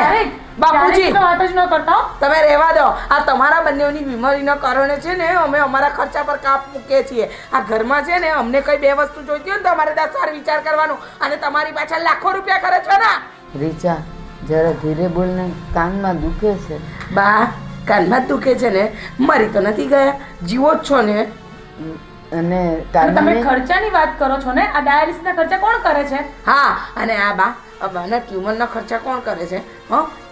બાપુજી ક્યારેક તો વાત જ ન કરતા હો. તમે રહેવા દો. આ તમારા બંનેની બીમારીના કારણે છે ને અમે અમારા ખર્ચા પર કાપ મૂકીએ છીએ. આ ઘરમાં છે ને અમને કઈ બે વસ્તુ જોઈતી હોય ને તો અમારે 10 વાર વિચાર કરવાનો, અને તમારી પાછળ લાખો રૂપિયા કરે છે ને. રીચા જરા ધીરે બોલને, કાનમાં દુખે છે. બા કાનમાં જ દુખે છે ને? મરી તો નથી ગયા, જીવો જ છો ને. અને અને તમે કાનમાં ખર્ચાની વાત કરો છો ને, આ ડાયાલિસિસના ખર્ચા કોણ કરે છે? હા, અને આ બાના ટ્યુમરના ખર્ચા કોણ કરે છે?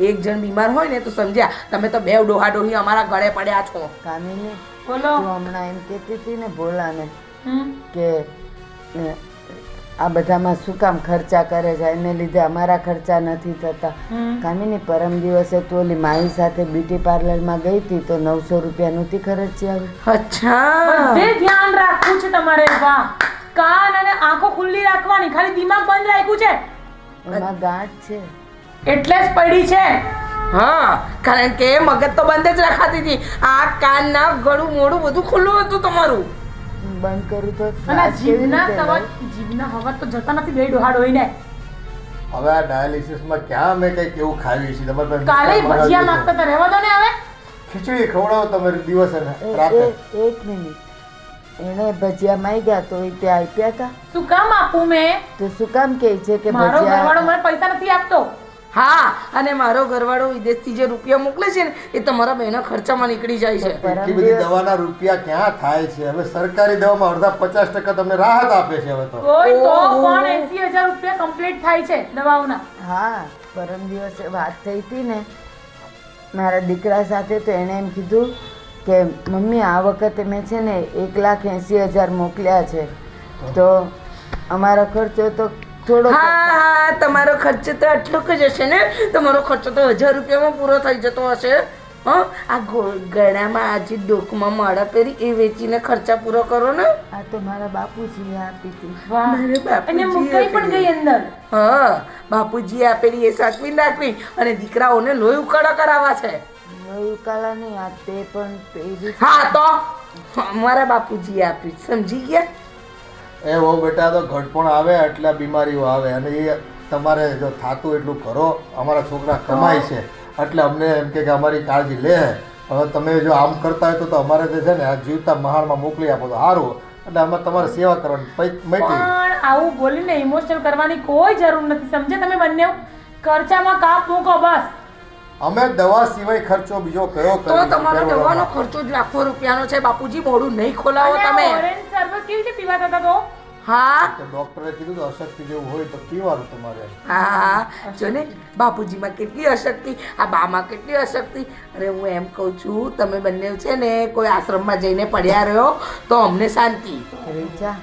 એક જણ બીમાર હોય ને તો સમજ્યા, તમે તો બે ડોહા-ડોહી અમારા ગળે પડ્યા છો. કામિની બોલો. તું હમણાં એમ કહેતી હતી ને ભોલાને હમ. કે આ બધામાં શું કામ ખર્ચા કરે છે, એને લીધે અમારા ખર્ચા નથી થતા. કામિની પરમ દિવસે તું ઓલી માહી સાથે બ્યુટી પાર્લરમાં ગઈ હતી તો 900 રૂપિયા નહોતી ખર્ચી આવી. અચ્છા, બધે ધ્યાન રાખવું છે તમારે. વાહ, કાન અને આંખો ખુલ્લી રાખવાની, ખાલી દિમાગ બંધ રાખ્યું છે એમાં ગાંઠ છે. એટલે જ પડી છે. હા, કારણ કે મગજ તો બંધ જ રખાતી હતી. આ કાન ના ગળું મોઢું બધું ખુલ્લું હતું તમારું. બંધ કરું તો અને આ શ્વાસ કેવી જીભના રીતે તવા લઉં? જીભના હવા તો જતા નથી બે ડોહાડ હોઈને. હવે આ ડાયાલિસિસમાં ક્યાં અમે કંઈક એવું ખાવી છીએ? તમારે પાસે કાલે મંગાવી ભજીયા છે. માંગતા હતા, રહેવા દો ને હવે. ખીચડી ખવડાવો તમે દિવસે ને એ- રાતે. એક મિનિટ, એને ભજીયા માંગ્યા તો એ તે આપ્યા હતા? શું કામ આપું મેં? તો શું કામ કહે છે કે મારો ઘરવાળો ભજીયા? મને પૈસા નથી આપતો. હા, અને મારો ઘરવાળો વિદેશથી જે રૂપિયા મોકલે છે ને એ તમારા બહેના ખર્ચામાં નીકળી જાય છે. એટલી બધી દવાના રૂપિયા ક્યાં થાય છે? હવે સરકારી દવામાં અડધા 50% તમને રાહત આપે છે હવે તો. કોઈ તો ઓહો. પણ 80,000 રૂપિયા કમ્પ્લીટ થાય છે દવાઓના. હા, પરમ દિવસે વાત થઈ હતી ને મારા દીકરા સાથે, તો એણે એમ કીધું કે મમ્મી આ વખતે મેં છે ને 1,80,000 મોકલ્યા છે, તો અમારો ખર્ચો તો થોડો હા, તમારો ખર્ચો તો આટલો જ હશે ને? તમારો ખર્ચો તો 1000 રૂપિયામાં પૂરો થઈ જતો હશે. આ ગળામાં આજે ડોકમાં માળા પહેરી એ વેચીને ખર્ચા પૂરો કરો ને. આ તો મારા બાપુજીએ આપી હતી. વાહ. મારે બાપુજીએ અને મુકાઈ પણ ગઈ અંદર. હા, બાપુજીએ આપેલી એ સાચવી રાખવી અને દીકરાઓને લોહી ઉકાળા કરાવવા છે. ઉકાળા નહીં, આ તે પણ પહેરી. હા, તો અમારા બાપુજીએ આપ્યું, સમજી ગયા? એ હો બેટા, તો ઘડપણ આવે એટલે બીમારીઓ આવે, અને એ તમારે જો થાતું એટલું કરો. અમારા છોકરા કમાય છે એટલે અમને એમ કે અમારી કાળજી લે. હવે તમે જો આમ કરતા હોય તો અમારે જે છે ને આ જીવતા મહાણમાં મોકલી આપો તો સારું. એટલે અમે તમારે સેવા કરવાની મટી. પણ આવું બોલીને ઇમોશનલ કરવાની કોઈ જરૂર નથી, સમજે તમે બંને? ખર્ચામાં કાપ મૂકો બસ. અમે દવા સિવાય ખર્ચો બીજો કયો તો તમારો દવાનો ખર્ચો જ લાખો રૂપિયાનો છે. બાપુજી મોઢું નહીં ખોલાવો અને આ તમે. ઓરેન્જ શરબત કેવી રીતે પીવાતા હતા તો? હા ડોક્ટરે કીધું તો અશક્તિ જેવું હોય તો પીવાનું તમારે. હા, જો ને બાપુજીમાં કેટલી અશક્તિ, આ બામાં કેટલી અશક્તિ. અરે હું એમ કહું છું, તમે બંને છે ને કોઈ આશ્રમમાં જઈને પડ્યા રહ્યો તો અમને શાંતિ. રીચા,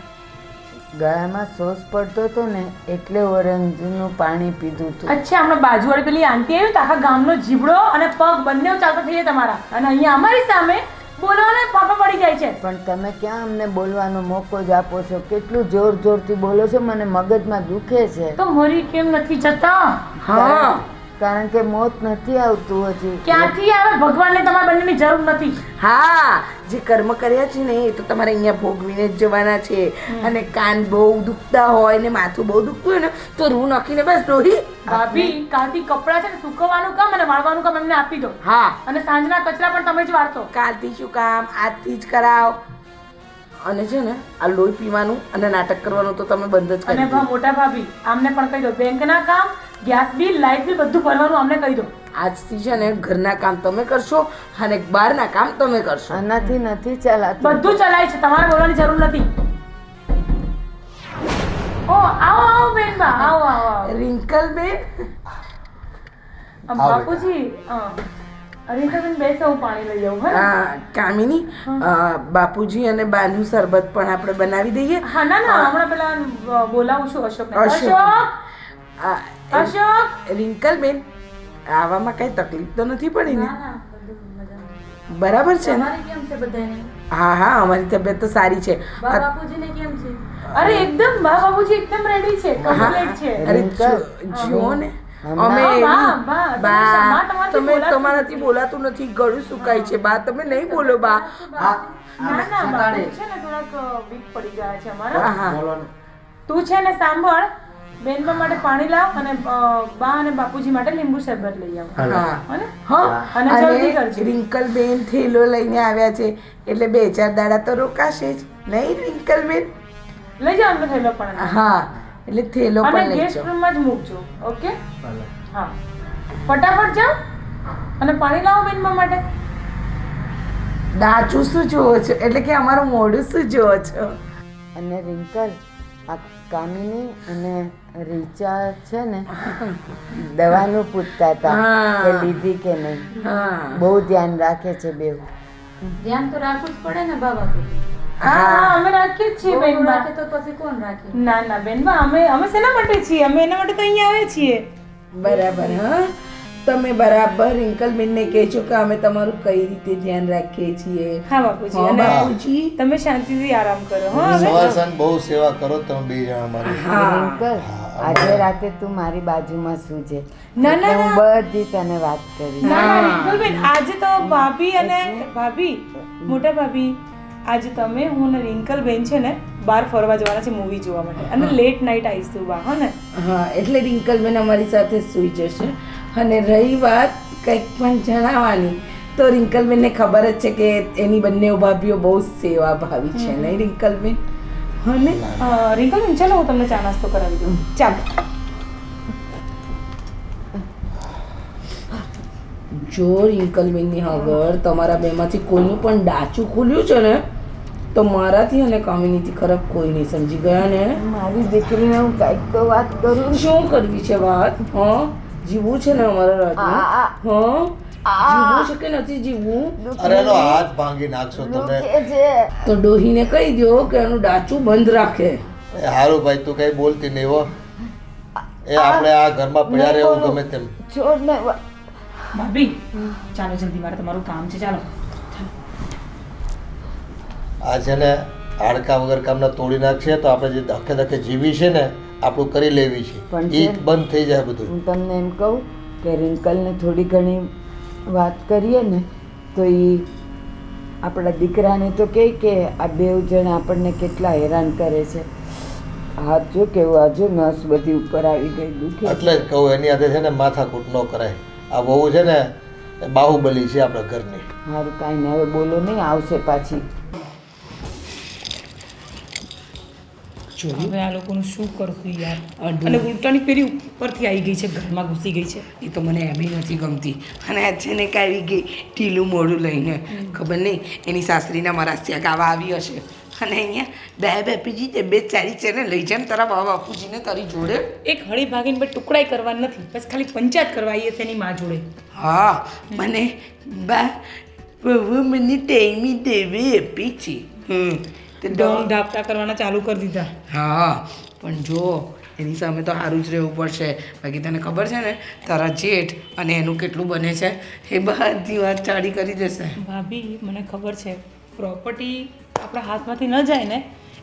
ગળામાં સોસ પડતો હતો ને એટલે ઓરેન્જનું પાણી પીધું હતું. અચ્છા, હમણાં બાજુવાળી પેલી આંટી આવી તો આખા ગામનો જીબડો અને પગ બંને ચાલતા થઈ જાય તમારા, અને અહીંયા અમારી સામે બોલવાને પાપા પડી જાય છે. પણ તમે ક્યાં અમને બોલવાનો મોકો જ આપો છો? કેટલું જોર જોરથી બોલો છો, મને મગજમાં દુખે છે. તો મરી કેમ નથી જતા? હા, કારણ કે મોત નથી આવતું હજી. ક્યાંથી આવે? ભગવાનને તમારા બંનેની જરૂર નથી. હા, જે કર્મ કર્યા છે ને એ તો તમારે અહીંયા ભોગવીને જ જવાના છે. અને કાન બહુ દુખતા હોય ને માથું બહુ દુખતું હોય ને તો રૂ નાખીને બસ ડોહી. ભાભી, કાલથી કપડાં છે ને સૂકવવાનું કામ અને વાળવાનું કામ એમને આપી દો. હા, અને સાંજના કચરા પણ તમે જ વાળશો. કાલથી શું કામ, આજથી જ કરાવ. અને છે ને આ લોહી પીવાનું અને નાટક કરવાનું તો તમે બંધ જ અને કરી દો. મોટા ભાભી, આમને પણ કહી દો, બેંકના કામ, ગેસ બિલ, લાઇટ બિલ બધું ભરવાનું અમને કહી દો. આજથી છે ને ઘરના કામ તમે કરશો અને બહારના કામ તમે કરશો. આનાથી નથી ચાલાતું. બધું ચલાય છે, તમારે બોલવાની જરૂર નથી. ઓ આવો આવો બેનબા, આવો આવો આવો. રિંકલ બેન, બાપુજી, રિંકલબેન બેસો, હું પાણી લઈ આવું. હે ને? કામિની, બાપુજી અને બાનું શરબત પણ આપણે બનાવી દઈએ. હા, ના ના, હમણાં પેલા બોલાવું છું અશોકને. અશોક. અશોક, આ, અશોક. રિંકલ બેન, આવામાં કઈ તકલીફ તો નથી પડી ને? ના, ના, બધું મજામાં. બરાબર છે ને? તમારી કેમ છે બધાની? હા હા, અમારી તબિયત તો સારી છે. બા બાપુજીને કેમ છે? અરે એકદમ, બા બાપુજી એકદમ રેડી છે, કમ્પ્લીટ છે. અરે જુઓ ને, અમે બા, બા, તમે બા તમારાથી તમે બોલાતું તમારાથી બોલાતું નથી, ગળું સુકાય છે. બા તમે નહીં બોલો બા. ના ના, બાપુજી છે ને થોડાક વીક પડી ગયા છે અમારા. હા હા, તું છે ને સાંભળ, બેનબા માટે પાણી લાવ અને બા અને બાપુજી માટે લીંબુ શરબત લઈ આવ. હા હને? હા અને જલ્દી કરજો. રિંકલબેન થેલો લઈને આવ્યા છે એટલે 2-4 દાડા તો રોકાશે જ નહીં રિંકલબેન? લઈ જાઓ એમનો થેલો પણ. હા એટલે થેલો અને પણ લઈ ગેસ્ટ જાઓ. રૂમમાં જ મૂકજો. ઓકે? હા, ફટાફટ જાઓ અને પાણી લાવો બેનબા માટે. દાચું શું જોવો છો એટલે કે અમારું મોઢું શું જોવો છો? અને રિંકલ, આ કામિની અને રીચા છે ને દવાનું પૂછતા હતા હા. કે લીધી કે નહીં. હા બહુ ધ્યાન રાખે છે બેવ. ધ્યાન તો રાખવું જ પડે ને બા બાપુ. હા હા, અમે રાખીએ જ છીએ કોણ બેનબા. રાખે તો પછી કોણ રાખે? ના ના બેનબા, અમે શેના માટે છીએ? અમે એના માટે તો અહીંયા આવે છીએ. બરાબર. હા તમે બરાબર રિંકલબેનને કહેજો કે અમે તમારું કઈ રીતે ધ્યાન રાખીએ છીએ. હા બાપુજી. હા અને બાપુજી. તમે શાંતિથી આરામ કરો. હા હવે સવાર સાંજ બહુ સેવા કરો તમે 2 જણા મારી. રિંકલ, આજે રાતે તું મારી બાજુમાં સૂજે. ના, ના, એટલે હું બધી તને વાત કરીશ. ના ના રિંકલબેન, આજે તો ભાભી અને ભાભી, મોટા ભાભી, આજે તમે હું અને રિંકલબેન છે ને બહાર ફરવા જવાના છે મૂવી જોવા માટે અને લેટ નાઇટ આવીશું બા. હા ને? હા એટલે રિંકલબેન અમારી સાથે જ સૂઈ જશે. અને રહી વાત કંઈક પણ જણાવવાની તો રિંકલબેનને ખબર જ છે કે એની બંને ભાભીઓ બહુ જ સેવા ભાવી છે નહીં રિંકલબેન? હા ને? રિંકલબેન ચાલો હું તમને ચા નાસ્તો કરાવી દઉં. ચાલો. જો રિંકલબેનની આગળ તમારા બેમાંથી કોઈનું પણ ડાચું ખુલ્યું છે ને તો મારાથી અને કામિનીથી ખરાબ કોઈ નહીં, સમજી ગયા ને? મારી દીકરીને હું કાંઈક તો વાત કરું. શું કરવી છે વાત? હા જીવવું છે ને અમારા રાતનું? હા જીવવું છે કે નથી જીવવું? અરે એનો હાથ ભાંગી નાખશો તમે. દુખે છે. તો ડોહીને કહી દો કે એનું ડાચું બંધ રાખે. એ હારું ભાઈ, તું કઈ બોલતી નહીં હો. એ આપણે આ ઘરમાં પડ્યા રહેવું ગમે તેમ. છોડ ને. ભાભી ચાલો જલ્દી, મારે તમારું કામ છે. ચાલો. આ છે ને હાડકા વગર કામના તોડી નાખશે તો આપણે જે ધકે ધકે જીવી છે ને આપણું કરી લેવી છે પણ એ છે. બંધ થઈ જાય બધું. હું તમને એમ કહું કે રિંકલને થોડી ઘણી વાત કરીએ ને તો એ આપણા દીકરાને તો કહે કે આ 2 જણ આપણને કેટલા હેરાન કરે છે. હાથ જો કેવું આજુ નસ બધી ઉપર આવી ગઈ, દુખે. એટલે જ કહું એની હાથે છે ને માથાકૂટ ન કરાય. આ બહુ છે ને એ બાહુબલી છે આપણા ઘરની. મારું કાંઈ ને હવે બોલો નહીં, આવશે પાછી. હવે આ લોકોનું શું કરશું યાર? અને ઉલટાની પેલી ઉપરથી આવી ગઈ છે, ઘરમાં ઘૂસી ગઈ છે. એ તો મને એમ નથી ગમતી. અને આ છે ને કે આવી ગઈ ઢીલું મોઢું લઈને, ખબર નહીં એની સાસરીના મરાસિયા ગાવા આવી હશે. અને અહીંયા બે બાપુજી તબિયત સારી છે ને લઈ જાય તારા બા બાપુજીને તારી જોડે. એક હળી ભાગીને બે ટુકડાઈ કરવા નથી, બસ ખાલી પંચાયત કરવા આવીએ છે એની માં જોડે. હા મને બા બહુ મને ટાઈમી દેવી આપી છે. તે ડોંગ ઢાપટા કરવાના ચાલુ કરી દીધા. હા પણ જો એની સામે તો સારું જ રહેવું પડશે. બાકી તને ખબર છે ને તારા જેઠ અને એનું કેટલું બને છે એ બધી વાત ચાડી કરી દેશે. ભાભી મને ખબર છે પ્રોપર્ટી આપણા હાથમાંથી ન જાય ને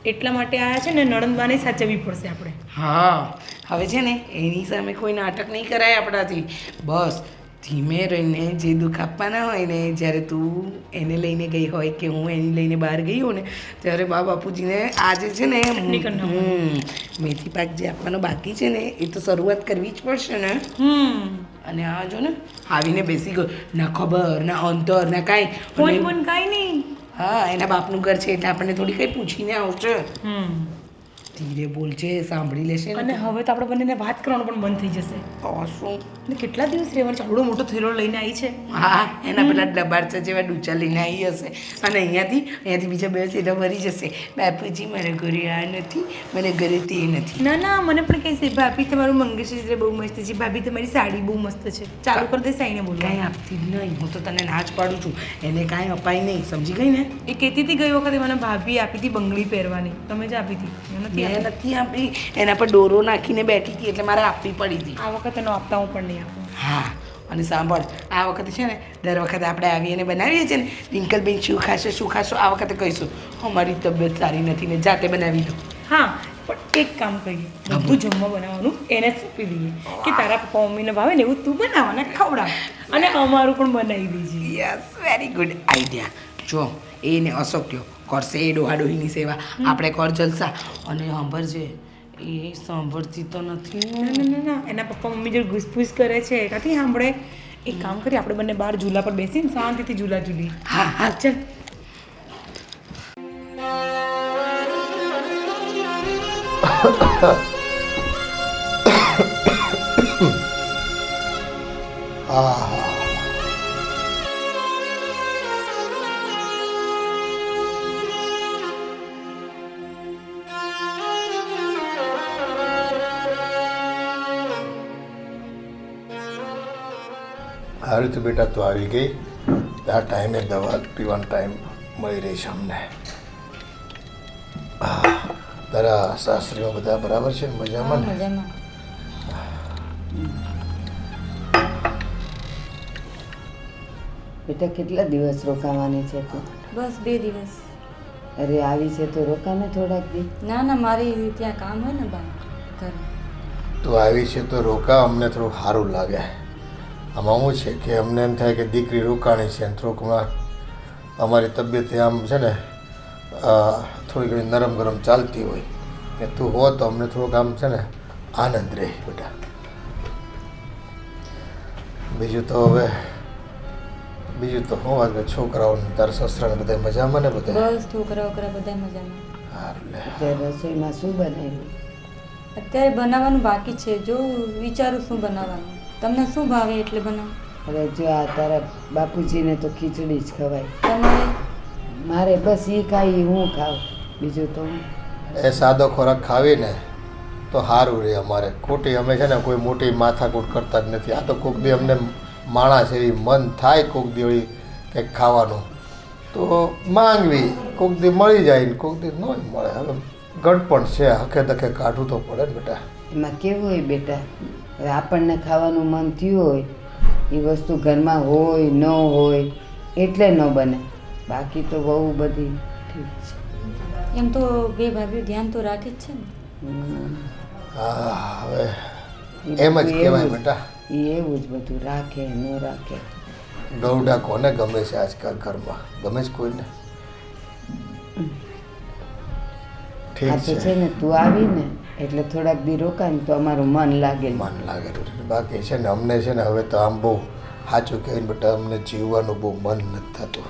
એટલા માટે આયા છે ને નણંદબાને સાચવવી પડશે આપણે. હા હવે છે ને એની સામે કોઈ નાટક નહીં કરાય આપણાથી. બસ ધીમે રહીને જે દુઃખ આપવાના હોય ને જ્યારે તું એને લઈને ગઈ હોય કે હું એને લઈને બહાર ગઈ હોઉં ને ત્યારે બા બાપુજીને આજે છે ને મેથી પાક જે આપવાનો બાકી છે ને એ તો શરૂઆત કરવી જ પડશે ને. અને આ જો ને આવીને બેસી ગયો, ના ખબર ના અંતર ના કાંઈ. કોઈ પણ કાંઈ નહીં. હા એના બાપનું ઘર છે એટલે આપણને થોડી કંઈ પૂછીને આવશે. ધીરે બોલજે, સાંભળી લેશે અને હવે તો આપણે બંનેને વાત કરવાનું પણ બંધ થઈ જશે. તો શું? અને કેટલા દિવસ રહેવાનું છે? આવડો મોટો થેલો લઈને આવી છે. હા એના પેલા ડબારચા જેવા ડૂચા લઈને આવી હશે અને અહીંયાથી બીજા 2 સીધા ભરી જશે. બાપુજી મારા ઘરે આ નથી, મને ઘરે તે નથી. ના ના મને પણ કહે છે ભાભી તમારું મંગળસૂત્ર બહુ મસ્ત છે, ભાભી તમારી સાડી બહુ મસ્ત છે. ચાલુ કરી દેશે આઈને બોલવા. કાંઈ આપતી જ નહીં, હું તો તને ના જ પાડું છું. એને કાંઈ અપાય નહીં, સમજી ગઈ ને? એ કહેતી હતી ગઈ વખતે મને ભાભી આપી હતી બંગડી પહેરવાની. તમે જ આપી હતી? મેં નથી આપી, એના પર ડોરો નાખીને બેઠી હતી એટલે મારે આપવી પડી હતી. આ વખતે નો આપતા હું પણ નહીં આપું. હા અને સાંભળ, આ વખતે છે ને દર વખતે આપણે આવીને બનાવીએ છીએ ને રિંકલબેન શું ખાશો શું ખાશો, આ વખતે કહીશું અમારી તબિયત સારી નથી ને જાતે બનાવી દો. હા પણ એક કામ કરીએ, બધું જમવા બનાવવાનું એને જ સોંપી દઈએ કે તારા પપ્પા મમ્મીને ભાવે ને એવું તું બનાવવાને ખવડાવ અને અમારું પણ બનાવી દેજે. Yes very good idea. જો એને અશોક્યો કરશે એ ડોહા ડોહીની સેવા, આપણે કર જલસા. અને સાંભળજે એ સાંભળતી તો નથી ને. ના એના પપ્પા મમ્મી જોડે ઘૂસપૂસ કરે છે નથી સાંભળે. એક કામ કરીએ આપણે બંને બહાર ઝૂલા પર બેસીને શાંતિથી ઝૂલા ઝૂલી. હા હા ચાલ. હારું તો બેટા તું આવી ગઈ આ ટાઈમે દવા પીવાનો ટાઈમ મળી રહી છે અમને. તારા સાસરીમાં બધા બરાબર છે મજામાં ને? મજામાં. બેટા કેટલા દિવસ રોકાવાની છે તું? બસ 2 દિવસ. અરે આવી છે તો રોકાને થોડાક દી. ના ના મારી ત્યાં કામ હોય ને બા ઘરે. તું આવી છે તો રોકા, અમને થોડું સારું લાગે. આમાં શું છે કે અમને એમ થાય કે દીકરી રોકાણી છે અને થોડુંક અમારી તબિયત આમ છે ને થોડી ઘણી નરમ ગરમ ચાલતી હોય કે તું હો તો અમને થોડુંક આમ છે ને આનંદ રહે બેટા. બીજું તો શું વાત કે છોકરાઓને તારા સસરાને બધા મજામાં ને બધા? બસ છોકરા વોકરા બધા મજામાં. સારું લે. અત્યારે રસોઈમાં શું બનાવ્યું? અત્યારે બનાવવાનું બાકી છે. જો વિચારું શું બનાવવાનું. તમને શું ભાવે એટલે બનાવું. અરે જો આ તારા બાપુજીને તો ખીચડી જ ખવાય. તમારે મારે બસ એ ખાઈ હું ખાઉં, બીજું તો હું. એ સાદો ખોરાક ખાવીને તો સારું રહે અમારે. ખોટી અમે છે ને કોઈ મોટી માથાકૂટ કરતા જ નથી. આ તો કોક દી અમને માણસ એવી મન થાય કોક દી વળી કંઈક ખાવાનું તો માંગવી, કોક દી મળી જાય ને કોક દી ન મળે. હવે ગડપણ છે, હકે ધકે કાઢવું તો પડે ને બેટા. એમાં કેવું હોય બેટા, હવે આપણને ખાવાનું મન થયું હોય એ વસ્તુ ઘરમાં હોય ન હોય એટલે ન બને, બાકી તો બહુ બધી ઠીક છે. એમ તો 2 ભાભીઓ ધ્યાન તો રાખે જ છે ને. હા હવે એમ જ કહેવાય બેટા. એ એવું જ બધું રાખે ન રાખે. ગૌડા કોને ગમે છે આજકાલ ઘરમાં? ગમે છે કોઈને? આ ઠીક તો છે છે, ને તું આવી ને એટલે થોડાક દી રોકાય ને તો અમારું મન લાગે. મન લાગે. બાકી છે ને અમને છે ને હવે તો આમ બહુ સાચું કહીને બેટા અમને જીવવાનું બહુ મન નથી થતું.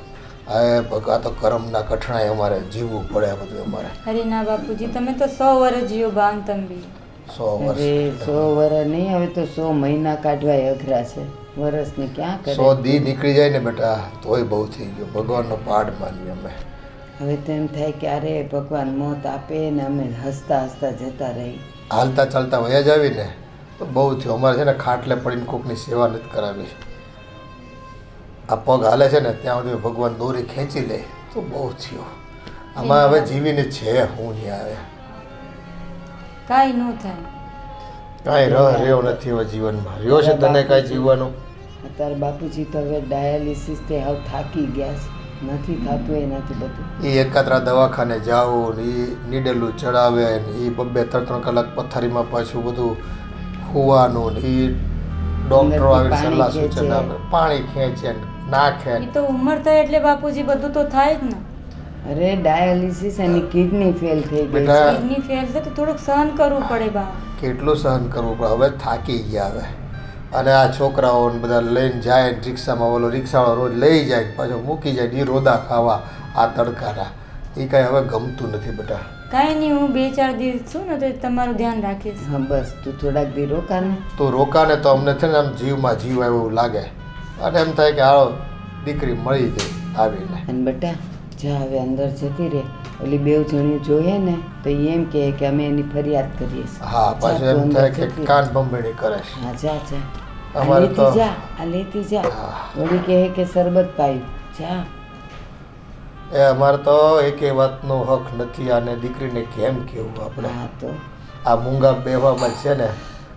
આ તો કરમના કઠણાઈ અમારે જીવવું પડે આ બધું અમારે. અરે ના બાપુજી તમે તો 100 વર્ષ જીવો બાન તંબી. 100 વર્ષ અરે 100 વર્ષ નહીં, હવે તો 100 મહિના કાઢવાય અઘરા છે. વર્ષને ક્યાં કરે. 100 દી નીકળી જાય ને બેટા તોય બહુ થઈ ગયો. ભગવાનનો પાડ માનીએ અમે. હવે તો એમ થાય કે અરે ભગવાન મોત આપે ને અમે હસતા હસતા જતા રહી. હાલતા ચાલતા વયા જ આવીને તો બહુ થયું. અમારે છે ને ખાટલે પડીને કોકની સેવા નથી કરાવી. આ પગ હાલે છે ને ત્યાં સુધી ભગવાન દોરી ખેંચી લે તો બહુ થયો. આમાં હવે જીવીને છે હું નહીં આવે કાંઈ ન થાય. કાંઈ રહ્યો નથી હવે જીવનમાં. રહ્યો છે તને કાંઈ જીવવાનું? અત્યારે બાપુજી તો હવે ડાયાલિસિસ તે હાવ થાકી ગયા છે, નથી થતું એનાથી બધું. એ એકાત્રા દવાખાને જાઓ ને એ નીડેલું ચડાવે ને એ 2-3 કલાક પથારીમાં પાછું બધું હોવાનું ને એ ડૉક્ટરો આવીને સલાહ સૂચન આપે, પાણી ખેંચે ને નાખે એ તો ઉંમર થાય એટલે બાપુજી બધું તો થાય જ ને. અરે ડાયાલિસિસ એની કિડની ફેલ થઈ ગઈ છે. બેટા કિડની ફેલ છે તો થોડુંક સહન કરવું પડે બા. કેટલું સહન કરવું પડે. હવે થાકી ગયા હવે. અને આ છોકરાઓને બધા લઈને જાય ને રિક્ષામાં, ઓલો રિક્ષાવાળો રોજ લઈ જાય ને પાછો મૂકી જાય ને એ રોદા ખાવા આ તડકાના, એ કાંઈ હવે ગમતું નથી બેટા. કાંઈ નહીં, હું 2-4 દિવસ છું ને તો તમારું ધ્યાન રાખીશ. હા બસ તું થોડાક દી રોકા ને. તો રોકાને તો અમને છે ને આમ જીવમાં જીવ આવ્યો એવું લાગે અને એમ થાય કે હાલો દીકરી મળી ગઈ આવીને. અને બેટા જા હવે અંદર જતી રહે, ઓલી 2 જણીઓ જોઈએ ને તો ઈ એમ કહે કે અમે એની ફરિયાદ કરીએ છીએ. હા પાછું જા, એમ તું થાય અંદર કે જતી રહે. કાન બંબેણી કરે છે. હા જા જા આ અમારે લેતી તો- જા, આ લેતી જા. હા. વળી કહે કે શરબત પાયું. જા એ અમારે તો એકેય વાતનો હક નથી. આને દીકરીને કેમ કહેવું આપણે? હા તો આ મૂંગા બેવામાં છે ને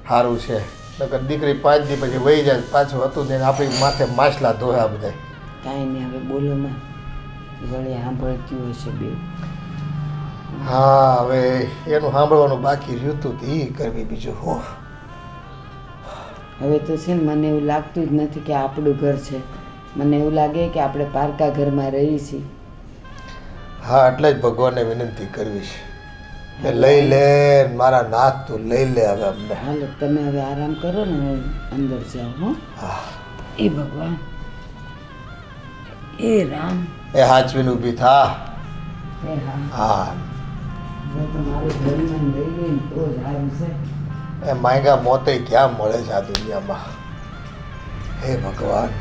સારું છે. નકર દીકરી 5 દી પછી વહી જાય પાછું હતું ને આપણી માથે માછલા ધોયા બધા. કાંઈ નહીં હવે બોલો માં, વળી સાંભળતી હશે બે. હા હવે એનું સાંભળવાનું બાકી રહ્યું હતું તો એ કરવી. બીજું હો હવે તો છે ને મને એવું લાગતું જ નથી કે આપણું ઘર છે. મને એવું લાગે કે આપણે પારકા ઘરમાં રહીએ છીએ. હા એટલે જ ભગવાનને વિનંતી કરવી છે એ લઈ લે મારા નાથ, તું લઈ લે હવે અમને. હાલો તમે હવે આરામ કરો ને, હું અંદર જાઓ. હો હા, એ ભગવાન, એ રામ, એ હાચવીને ઊભી થા. એ રામ. હા, જો તમારું ધર્મ લઈ ગઈ ને તો જ સારું છે. એ માંગા મોતે ક્યાં મળે છે આ દુનિયામાં. હે ભગવાન.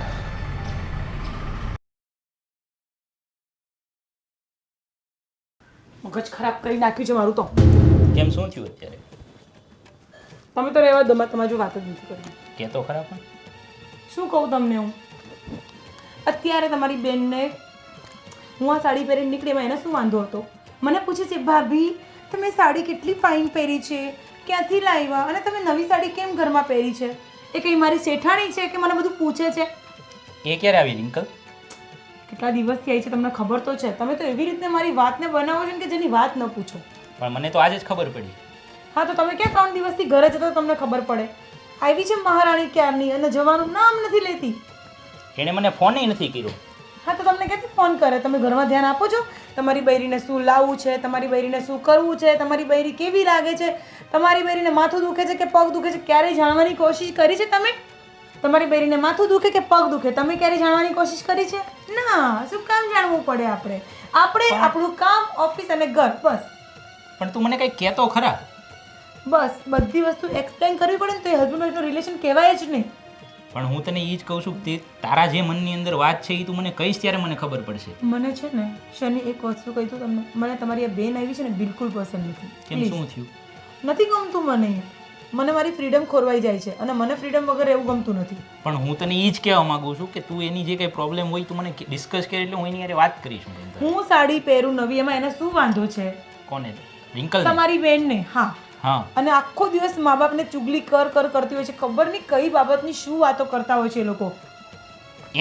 મગજ ખરાબ કરી નાખ્યું છે મારું તો. કેમ શું થયું અત્યારે? તમે તો રહેવા દો, તમારી જો વાત જ નથી કરવી. કે તો ખરા પણ શું કહું તમને હું? અત્યારે તમારી બેનને હું આ સાડી પહેરીને નીકળી, એમાં એને શું વાંધો હતો? મને પૂછે છે, ભાભી તમે સાડી કેટલી ફાઇન પહેરી છે, ક્યાંથી લાવ્યા, અને તમે નવી સાડી કેમ ઘરમાં પહેરી છે? એ કંઈ મારી શેઠાણી છે કે મને બધું પૂછે છે? એ ક્યારે આવી રિંકલ? કેટલા દિવસથી આવી છે તમને ખબર તો છે. તમે તો એવી રીતે મારી વાતને બનાવો છો કે જેની વાત ન પૂછો. પણ મને તો આજે જ ખબર પડી. હા તો તમે ક્યાં 3 દિવસથી ઘરે જતો તમને ખબર પડે? આવી છે મહારાણી ક્યારની અને જવાનું નામ નથી લેતી. એણે મને ફોન નથી કર્યો. હા તો તમને ક્યાંથી ફોન કરે? તમે ઘરમાં ધ્યાન આપો છો? તમારી બૈરીને શું લાવવું છે, તમારી બૈરીને શું કરવું છે, તમારી બૈરી કેવી લાગે છે, તમારી બૈરીને માથું દુખે છે કે પગ દુખે છે, ક્યારેય જાણવાની કોશિશ કરી છે તમે? તમારી બૈરીને માથું દુખે કે પગ દુખે, તમે ક્યારેય જાણવાની કોશિશ કરી છે? ના. શું કામ જાણવું પડે? આપણે આપણું કામ, ઓફિસ અને ઘર, બસ. પણ તું મને કંઈ કહેતો ખરા? બસ બધી વસ્તુ એક્સપ્લેન કરવી પડે ને તો એ હસબન્ડ વાઈફનું રિલેશન કહેવાય જ નહીં. પણ હું તને એ જ કહું છું કે તારા જે મનની અંદર વાત છે એ તું મને કહીશ ત્યારે મને ખબર પડશે. મને છે ને શનિ એક વસ્તુ કહી દઉં તમને, મને તમારી આ બેન આવી છે ને બિલકુલ પસંદ નથી. કેમ શું થયું? નથી ગમતું મને મારી ફ્રીડમ ખોરવાઈ જાય છે અને મને ફ્રીડમ વગર એવું ગમતું નથી. પણ હું તને એ જ કહેવા માંગુ છું કે તું એની જે કંઈ પ્રોબ્લેમ હોય તું મને ડિસ્કસ કરે એટલે હું એની યારે વાત કરીશું. હું સાડી પહેરું નવી, એમાં એને શું વાંધો છે? કોને? રિંકલ? તમારી બેનને. હા. હા. અને આખો દિવસ મા બાપને ચુગલી કરતી હોય છે. ખબર નહીં કઈ બાબતની શું વાતો કરતા હોય છે એ લોકો.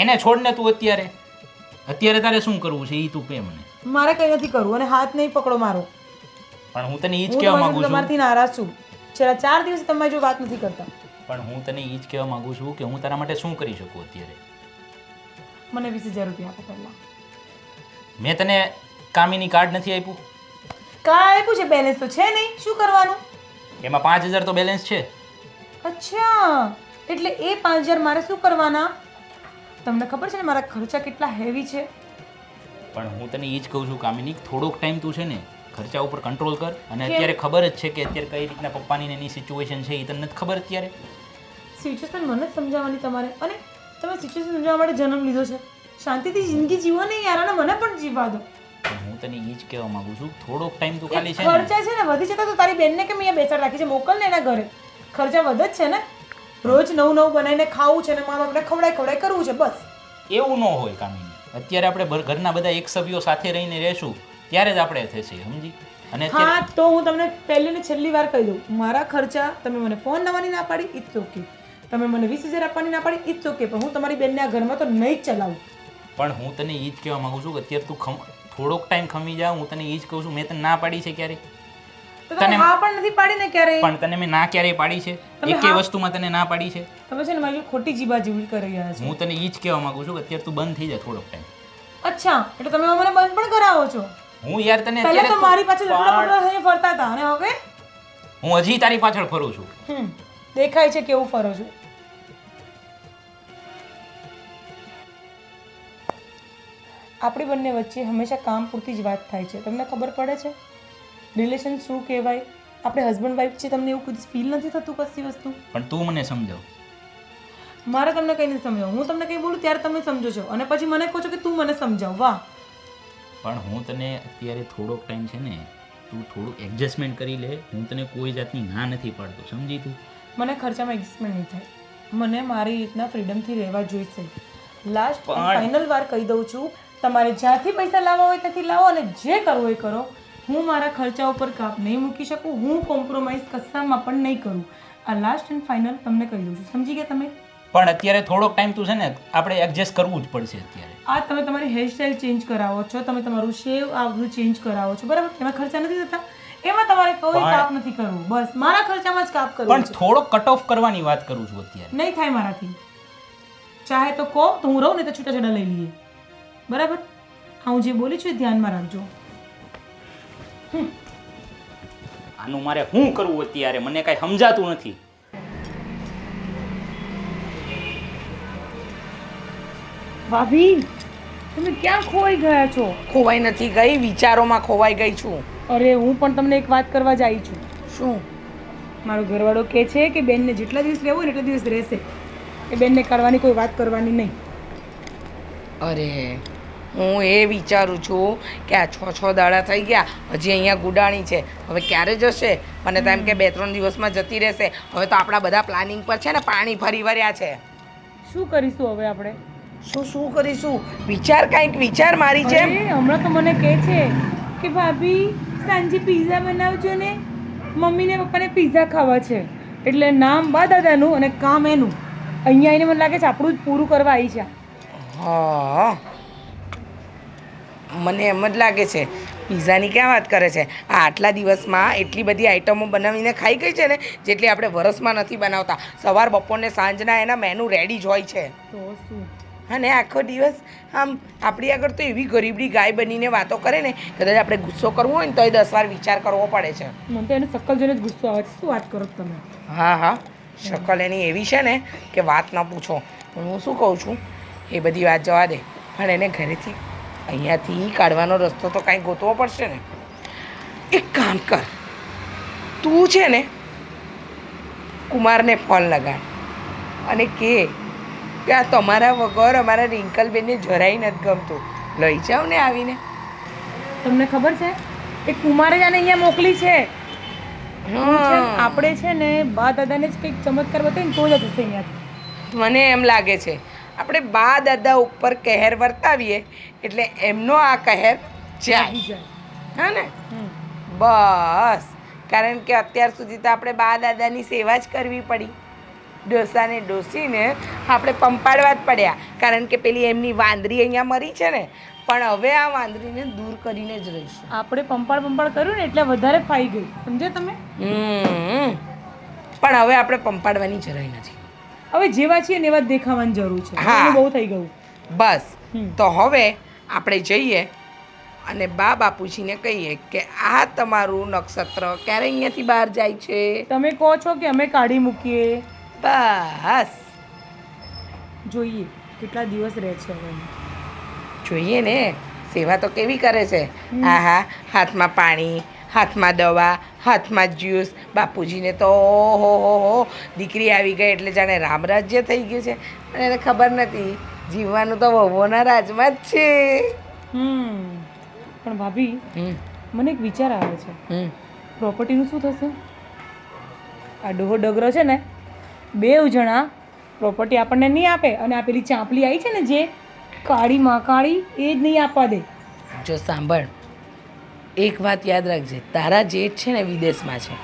એને છોડને તું અત્યારે તારે શું કરવું છે એ તું કહે મને. મારે કંઈ નથી કરવું અને હાથ નહીં પકડો મારો. પણ હું તને એ જ કહેવા માંગુ છું. તમારથી નારાજ છું. છેલ્લા 4 દિવસ તમારી જો વાત નથી કરતા. પણ હું તને એ જ કહેવા માંગુ છું કે હું તારા માટે શું કરી શકું અત્યારે. મને 20,000 રૂપિયા આપો પહેલા. મેં તને કામીની કાર્ડ નથી આપ્યું? કાં આપ્યું છે, બેલેન્સ તો છે નહીં. શું કરવાનું? એમાં 5,000 તો બેલેન્સ છે. અચ્છા, એટલે એ 5,000 મારે શું કરવાના? તમને ખબર છે ને મારા ખર્ચા કેટલા હેવી છે? પણ હું તને એ જ કહું છું કામિની, થોડોક ટાઈમ તું છે ને ખર્ચા ઉપર કંટ્રોલ કર. અને અત્યારે ખબર જ છે કે અત્યારે કઈ રીતના પપ્પાની ને એની સિચ્યુએશન છે એ તને નથી ખબર અત્યારે? સિચ્યુએશન મને જ સમજાવવાની તમારે, અને તમે સિચ્યુએશન સમજાવવા માટે જન્મ લીધો છે. શાંતિથી જિંદગી જીવો નહીં યાર, અને મને પણ જીવવા દો. હું તને એ જ કહેવા માંગુ છું, થોડોક ટાઈમ તું ખાલી છે ખર્ચા છે ને વધી જતા તો તારી બેનને કે મેં અહીંયા બેસાડ રાખી છે, મોકલ ને એના ઘરે. ખર્ચા વધે જ છે ને, રોજ નવું બનાવીને ખાવું છે ને મા બાપને ખવડાય કરવું છે, બસ. એવું ન હોય કામિની. અત્યારે આપણે ઘરના બધા એક સભ્યો સાથે રહીને રહેશું ત્યારે જ આપણે થશે, સમજી? અને હા તો હું તમને પહેલી ને છેલ્લી વાર કહી દઉં, મારા ખર્ચા તમે મને ફોન લાવવાની ના પાડી, ઇટ્સ ઓકે. તમે મને 20,000 આપવાની ના પાડી, ઇટ્સ ઓકે. પણ હું તમારી બેનને આ ઘરમાં તો નહીં જ ચલાવું. પણ હું તને એ જ કહેવા માંગુ છું કે અત્યારે તું થોડોક ટાઈમ ખમી જા. હું તને એ જ કહું છું, મેં તને ના પાડી છે ક્યારે? તને હા પણ નથી પાડી ને ક્યારે? પણ તને મેં ના ક્યારે પાડી છે? એકે વસ્તુમાં તને ના પાડી છે? તમે છે ને મારી ખોટી જીબા જેવી કરી રહ્યા છો. હું તને એ જ કહેવા માંગુ છું કે અત્યારે તું બંધ થઈ જાય થોડોક ટાઈમ. અચ્છા, એટલે તમે મને બંધ પણ કરાવો છો? હું યાર તને પહેલા તો મારી પાછળ લફડા થઈને ફરતા હતા અને હવે હું હજી તારી પાછળ ફરું છું. દેખાય છે કેવું ફરો છો. આપણી બંને વચ્ચે હંમેશા કામ પૂરતી જ વાત થાય છે. તમને ખબર પડે છે રિલેશન શું કહેવાય? આપણે હસબન્ડ વાઈફ છે, તમને એવું કદી ફીલ નથી થતું કશી વસ્તુ? પણ તું મને સમજાવ. મારે તમને કંઈ નથી સમજાવું. હું તમને કંઈ બોલું ત્યારે તમે સમજો છો અને પછી મને કહો છો કે તું મને સમજાવ. વાહ. પણ હું તને અત્યારે થોડોક ટાઈમ છે ને તું થોડું એડજસ્ટમેન્ટ કરી લે. હું તને કોઈ જાતની ના નથી પાડતો, સમજી તું? મને ખર્ચામાં એડજસ્ટમેન્ટ નહીં થાય. મને મારી રીતના ફ્રીડમથી રહેવા જોઈશે. લાસ્ટ ફાઇનલ વાર કહી દઉં છું, તમારે જ્યાંથી પૈસા લાવવા હોય ત્યાંથી લાવો અને જે કરવું હોય કરો. હું મારા ખર્ચા ઉપર કાપ નહીં મૂકી શકું. હું કોમ્પ્રોમાઇઝ કશામાં પણ નહીં કરું. આ લાસ્ટ એન્ડ ફાઇનલ તમને કહી દઉં છું, સમજી ગયા તમે? પણ અત્યારે થોડોક ટાઈમ તું છે ને આપણે એડજસ્ટ કરવું જ પડશે અત્યારે. આ તમે તમારી હેરસ્ટાઈલ ચેન્જ કરાવો છો, તમે તમારું શેવ આ બધું ચેન્જ કરાવો છો, બરાબર? એમાં ખર્ચા નથી થતા, એમાં તમારે કોઈ કાપ નથી કરવું. બસ મારા ખર્ચામાં જ કાપ કરવું. પણ થોડો કટ ઓફ કરવાની વાત કરું છું અત્યારે. નહીં થાય મારાથી. ચાહે તો કહો તો હું રહું, ને તો છૂટાછેડા લઈ લઈએ, બરાબર? હા, હું જે બોલી છું એ ધ્યાનમાં રાખજો. આનું મારે શું કરવું અત્યારે મને કાંઈ સમજાતું નથી. ભાભી તમે ક્યાં ખોવાઈ ગયા છો? ખોવાઈ નથી ગઈ, વિચારોમાં ખોવાઈ ગઈ છું. અરે હું પણ તમને એક વાત કરવા જ આવી છું. શું? મારો ઘરવાળો કહે છે કે બેનને જેટલા દિવસ રહેવું હોય ને એટલા દિવસ રહેશે. એ બેનને કાઢવાની કોઈ વાત કરવાની નહીં. અરે હું એ વિચારું છું કે આ 6 દાડા થઈ ગયા, હજી અહીંયા ગુડાણી છે, હવે ક્યારે જશે? મને તો એમ કે 2-3 દિવસમાં જતી રહેશે. હવે તો આપણા બધા પ્લાનિંગ પર છે ને પાણી ફરી વળ્યા છે. શું કરીશું હવે આપણે? શું કરીશું? વિચાર કાંઈક વિચાર મારી છે. અરે, હમણાં તો મને કહે છે કે ભાભી સાંજે પિઝા બનાવજો ને, મમ્મીને પપ્પાને પિઝા ખાવા છે. એટલે નામ બા દાદાનું અને કામ એનું. અહીંયા આવીને મને લાગે છે આપણું જ પૂરું કરવા આવી છે. હા, મને એમ જ લાગે છે. પિઝાની ક્યાં વાત કરે છે? આ આટલા દિવસમાં એટલી બધી આઈટમો બનાવીને ખાઈ ગઈ છે ને જેટલી આપણે વરસમાં નથી બનાવતા. સવાર બપોરને સાંજના એના મેનુ રેડી જ હોય છે. તો શું? અને આખો દિવસ આમ આપણી આગળ તો એવી ગરીબડી ગાય બનીને વાતો કરે ને, કદાચ આપણે ગુસ્સો કરવો હોય ને તો 10 વાર વિચાર કરવો પડે છે. મને તો એને શક્કલ જોઈને જ ગુસ્સો આવે છે. શું વાત કરો છો તમે? હા, શકલ એની એવી છે ને કે વાત ન પૂછો. પણ હું શું કહું છું, એ બધી વાત જવા દે, પણ એને ઘરેથી અહીંયાથી કાઢવાનો રસ્તો તો કાંઈ ગોતવો પડશે ને. એક કામ કર, તું છે ને કુમારને ફોન લગાડ અને કે આ તમારા વગર અમારા રિંકલબેનને જરાય નથી ગમતું, લઈ જાઓ ને આવીને. તમને ખબર છે એ કુમારે જ આને અહીંયા મોકલી છે. આપણે છે ને બા દાદાને જ કંઈક ચમત્કાર બતાવીને તો જ જશે અહીંયાથી. મને એમ લાગે છે આપણે બા દાદા ઉપર કહેર વર્તાવીએ એટલે એમનો આ કહેર જાય. હા ને? બસ, કારણ કે અત્યાર સુધી તો આપણે બા દાદાની સેવા જ કરવી પડી. ડોસાને ડોસીને આપણે પંપાડવા જ પડ્યા, કારણ કે પેલી એમની વાંદરી અહીંયા મરી છે ને. પણ હવે આ વાંદરીને દૂર કરીને જ રહીશું. આપણે પંપાડ કર્યું ને એટલે વધારે ફાઈ ગઈ. સમજે તમે? પણ હવે આપણે પંપાડવાની જરાય નથી. હવે જેવા છીએ ને એવા જ દેખાવાની જરૂર છે. હા. બહુ થઈ ગયું. બસ, તો હવે આપણે જઈએ અને બા બાપુજીને કહીએ કે આ તમારું નક્ષત્ર ક્યારે અહીંયાથી બહાર જાય છે. તમે કહો છો કે અમે કાઢી મૂકીએ? બસ જોઈએ કેટલા દિવસ રહે છે હવે. જોઈએ ને, સેવા તો કેવી કરે છે. આહા, હાથમાં પાણી, હાથમાં દવા, હાથમાં જ્યુસ. બાપુજીને તો હો દીકરી આવી ગઈ એટલે જાણે રામરાજ્ય થઈ ગયું છે. અને એને ખબર નથી જીવવાનું તો વહુઓના રાજમાં જ છે. પણ ભાભી મને એક વિચાર આવે છે. પ્રોપર્ટીનું શું થશે? આ ડોહો ડગરો છે ને, 2 જણા પ્રોપર્ટી આપણને નહીં આપે અને આ પેલી ચાંપલી આવી છે ને જે કાળી કાળી એ જ નહીં આપવા દે. જો સાંભળ, એક વાત યાદ રાખજે, તારા જેઠ છે ને વિદેશમાં છે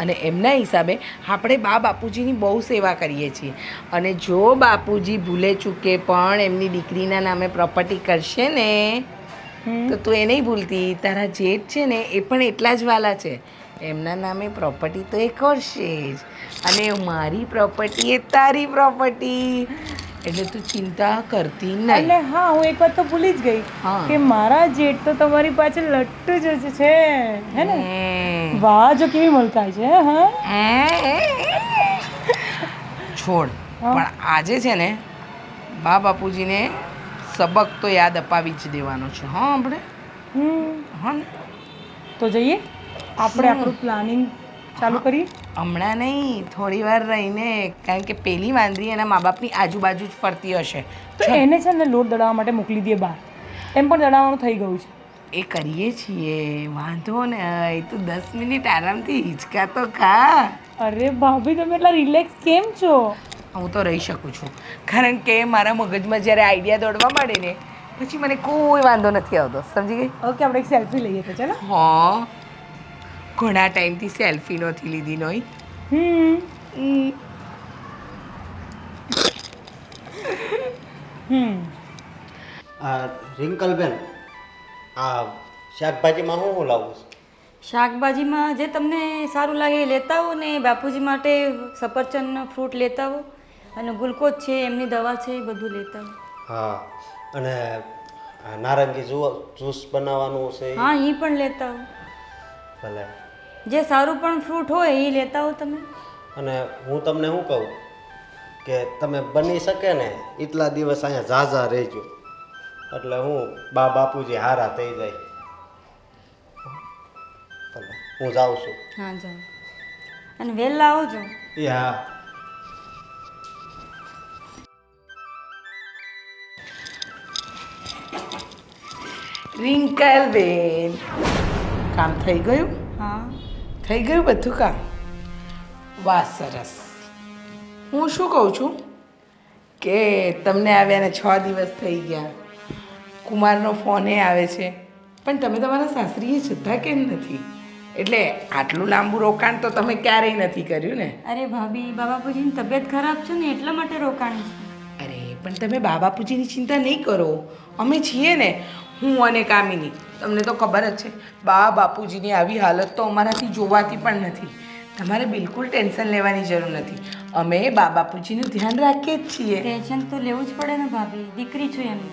અને એમના હિસાબે આપણે બા બાપુજીની બહુ સેવા કરીએ છીએ. અને જો બાપુજી ભૂલે ચૂકે પણ એમની દીકરીના નામે પ્રોપર્ટી કરશે ને તો તું એ નહીં ભૂલતી, તારા જેઠ છે ને એ પણ એટલા જ વાલા છે. એમના નામે પ્રોપર્ટી તો એ કરશે જ, અને મારી પ્રોપર્ટી એ તારી પ્રોપર્ટી. એટલે તું ચિંતા કરતી નહીં. એટલે હા, હું એક વાત તો ભૂલી જ ગઈ કે મારા જેઠ તો તમારી પાછળ લટ્ટુ જ છે, હે ને? વાહ, જો કેવી મલકાય છે. છોડ, પણ આજે છે ને બા બાપુજીને સબક તો યાદ અપાવી જ દેવાનો છે. હા આપણે હા ને? તો જઈએ આપણે આપણું પ્લાનિંગ ચાલુ કરીએ. હમણાં નહીં, થોડી વાર રહીને, કારણ કે પેલી વાંદરી એના મા બાપની આજુબાજુ જ ફરતી હશે. તો એને છે ને લોટ દળાવવા માટે મોકલી દઈએ બહાર. એમ પણ દળાવવાનું થઈ ગયું છે. એ કરીએ છીએ, વાંધો ને. એ તો 10 મિનિટ આરામથી હિંચકા તો ખા. અરે ભાભી, તમે એટલા રિલેક્સ કેમ છો? હું તો રહી શકું છું, કારણ કે મારા મગજમાં જ્યારે આઈડિયા દોડવા માંડે ને પછી મને કોઈ વાંધો નથી આવતો. સમજી ગઈ? ઓકે, આપણે એક સેલ્ફી લઈએ તો ચાલો. હા, ઘણા ટાઈમથી સેલ્ફી નથી લીધી નોઈ. રિંકલબેન, આ શાકભાજીમાં હું લાવું છું? શાકભાજીમાં જે તમને સારું લાગે એ લેતા આવો ને બાપુજી માટે સફરચંદનો ફ્રૂટ લેતા આવો અને ગ્લુકોઝ છે, એમની દવા છે, એ બધું લેતા આવો. હા, અને નારંગી જ્યુસ બનાવવાનું છે. હા, એ પણ લેતા આવો. ભલે. જે સારું પણ ફ્રૂટ હોય એ લેતા હો તમે. અને હું તમને શું કહું કે તમે બની શકે ને એટલા દિવસ અહીંયા ઝાઝા રહેજો, એટલે હું બાપુજી હારા થઈ જાય. ભલે, હું જાઉં છું. હા જાઓ, અને વહેલા આવજો. એ હા. રિંકલ બેન, કામ થઈ ગયું? હા થઈ ગયું બધું કામ? વાહ, સરસ. હું શું કહું છું કે તમને આવ્યાને 6 દિવસ થઈ ગયા, કુમારનો ફોને આવે છે, પણ તમે તમારા સાસરીએ જતા કેમ નથી? એટલે આટલું લાંબુ રોકાણ તો તમે ક્યારેય નથી કર્યું ને? અરે ભાભી, બાબાપુજીની તબિયત ખરાબ છે ને એટલા માટે રોકાણ છે. અરે પણ તમે બાબાપુજીની ચિંતા નહીં કરો, અમે છીએ ને, હું અને કામિની. તમને તો ખબર જ છે બાપુજીની આવી હાલત તો અમારાથી જોવાતી પણ નથી. તમારે બિલકુલ ટેન્શન લેવાની જરૂર નથી, અમે બાપુજીનું ધ્યાન રાખીએ જ છીએ. ટેન્શન તો લેવું જ પડે ને ભાભી, દીકરી છું એમને.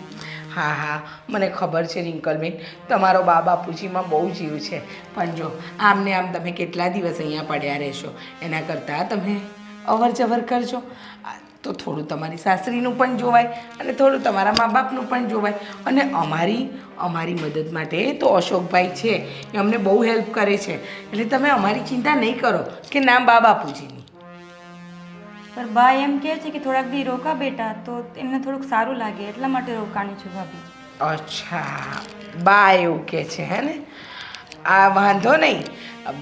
હા હા, મને ખબર છે રિંકલબેન, તમારો બાપુજીમાં બહુ જીવ છે, પણ જો આમને આમ તમે કેટલા દિવસ અહીંયા પડ્યા રહેશો, એના કરતાં તમે અવર જવર કરજો તો થોડું તમારી સાસરીનું પણ જોવાય અને થોડું તમારા મા બાપનું પણ જોવાય. અને અમારી મદદ માટે તો અશોકભાઈ છે, એ અમને બહુ હેલ્પ કરે છે, એટલે તમે અમારી ચિંતા નહીં કરો કે ના બાપુજીની. પર બા એમ કહે છે કે થોડાક દી રોકા બેટા, તો એમને થોડુંક સારું લાગે એટલા માટે રોકાણી છું ભાભી. અચ્છા, બા એવું કહે છે હે ને? આ વાંધો નહીં,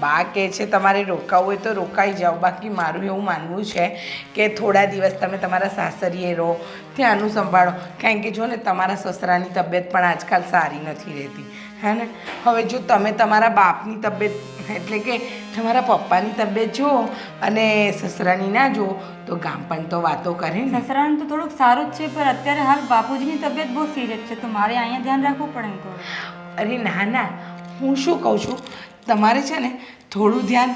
બા કહે છે તમારે રોકાવું હોય તો રોકાઈ જાઓ. બાકી મારું એવું માનવું છે કે થોડા દિવસ તમે તમારા સાસરીએ રહો, ત્યાંનું સંભાળો, કારણ કે જો ને તમારા સસરાની તબિયત પણ આજકાલ સારી નથી રહેતી, હે ને? હવે જો તમે તમારા બાપની તબિયત એટલે કે તમારા પપ્પાની તબિયત જુઓ અને સસરાની ના જુઓ તો ગામ પણ તો વાતો કરે ને. સસરાનું તો થોડુંક સારું જ છે, પણ અત્યારે હાલ બાપુજીની તબિયત બહુ સિરિયસ છે, તો મારે અહીંયા ધ્યાન રાખવું પડે ને થોડું. અરે ના ના, હું શું કહું છું, તમારે છે ને થોડું ધ્યાન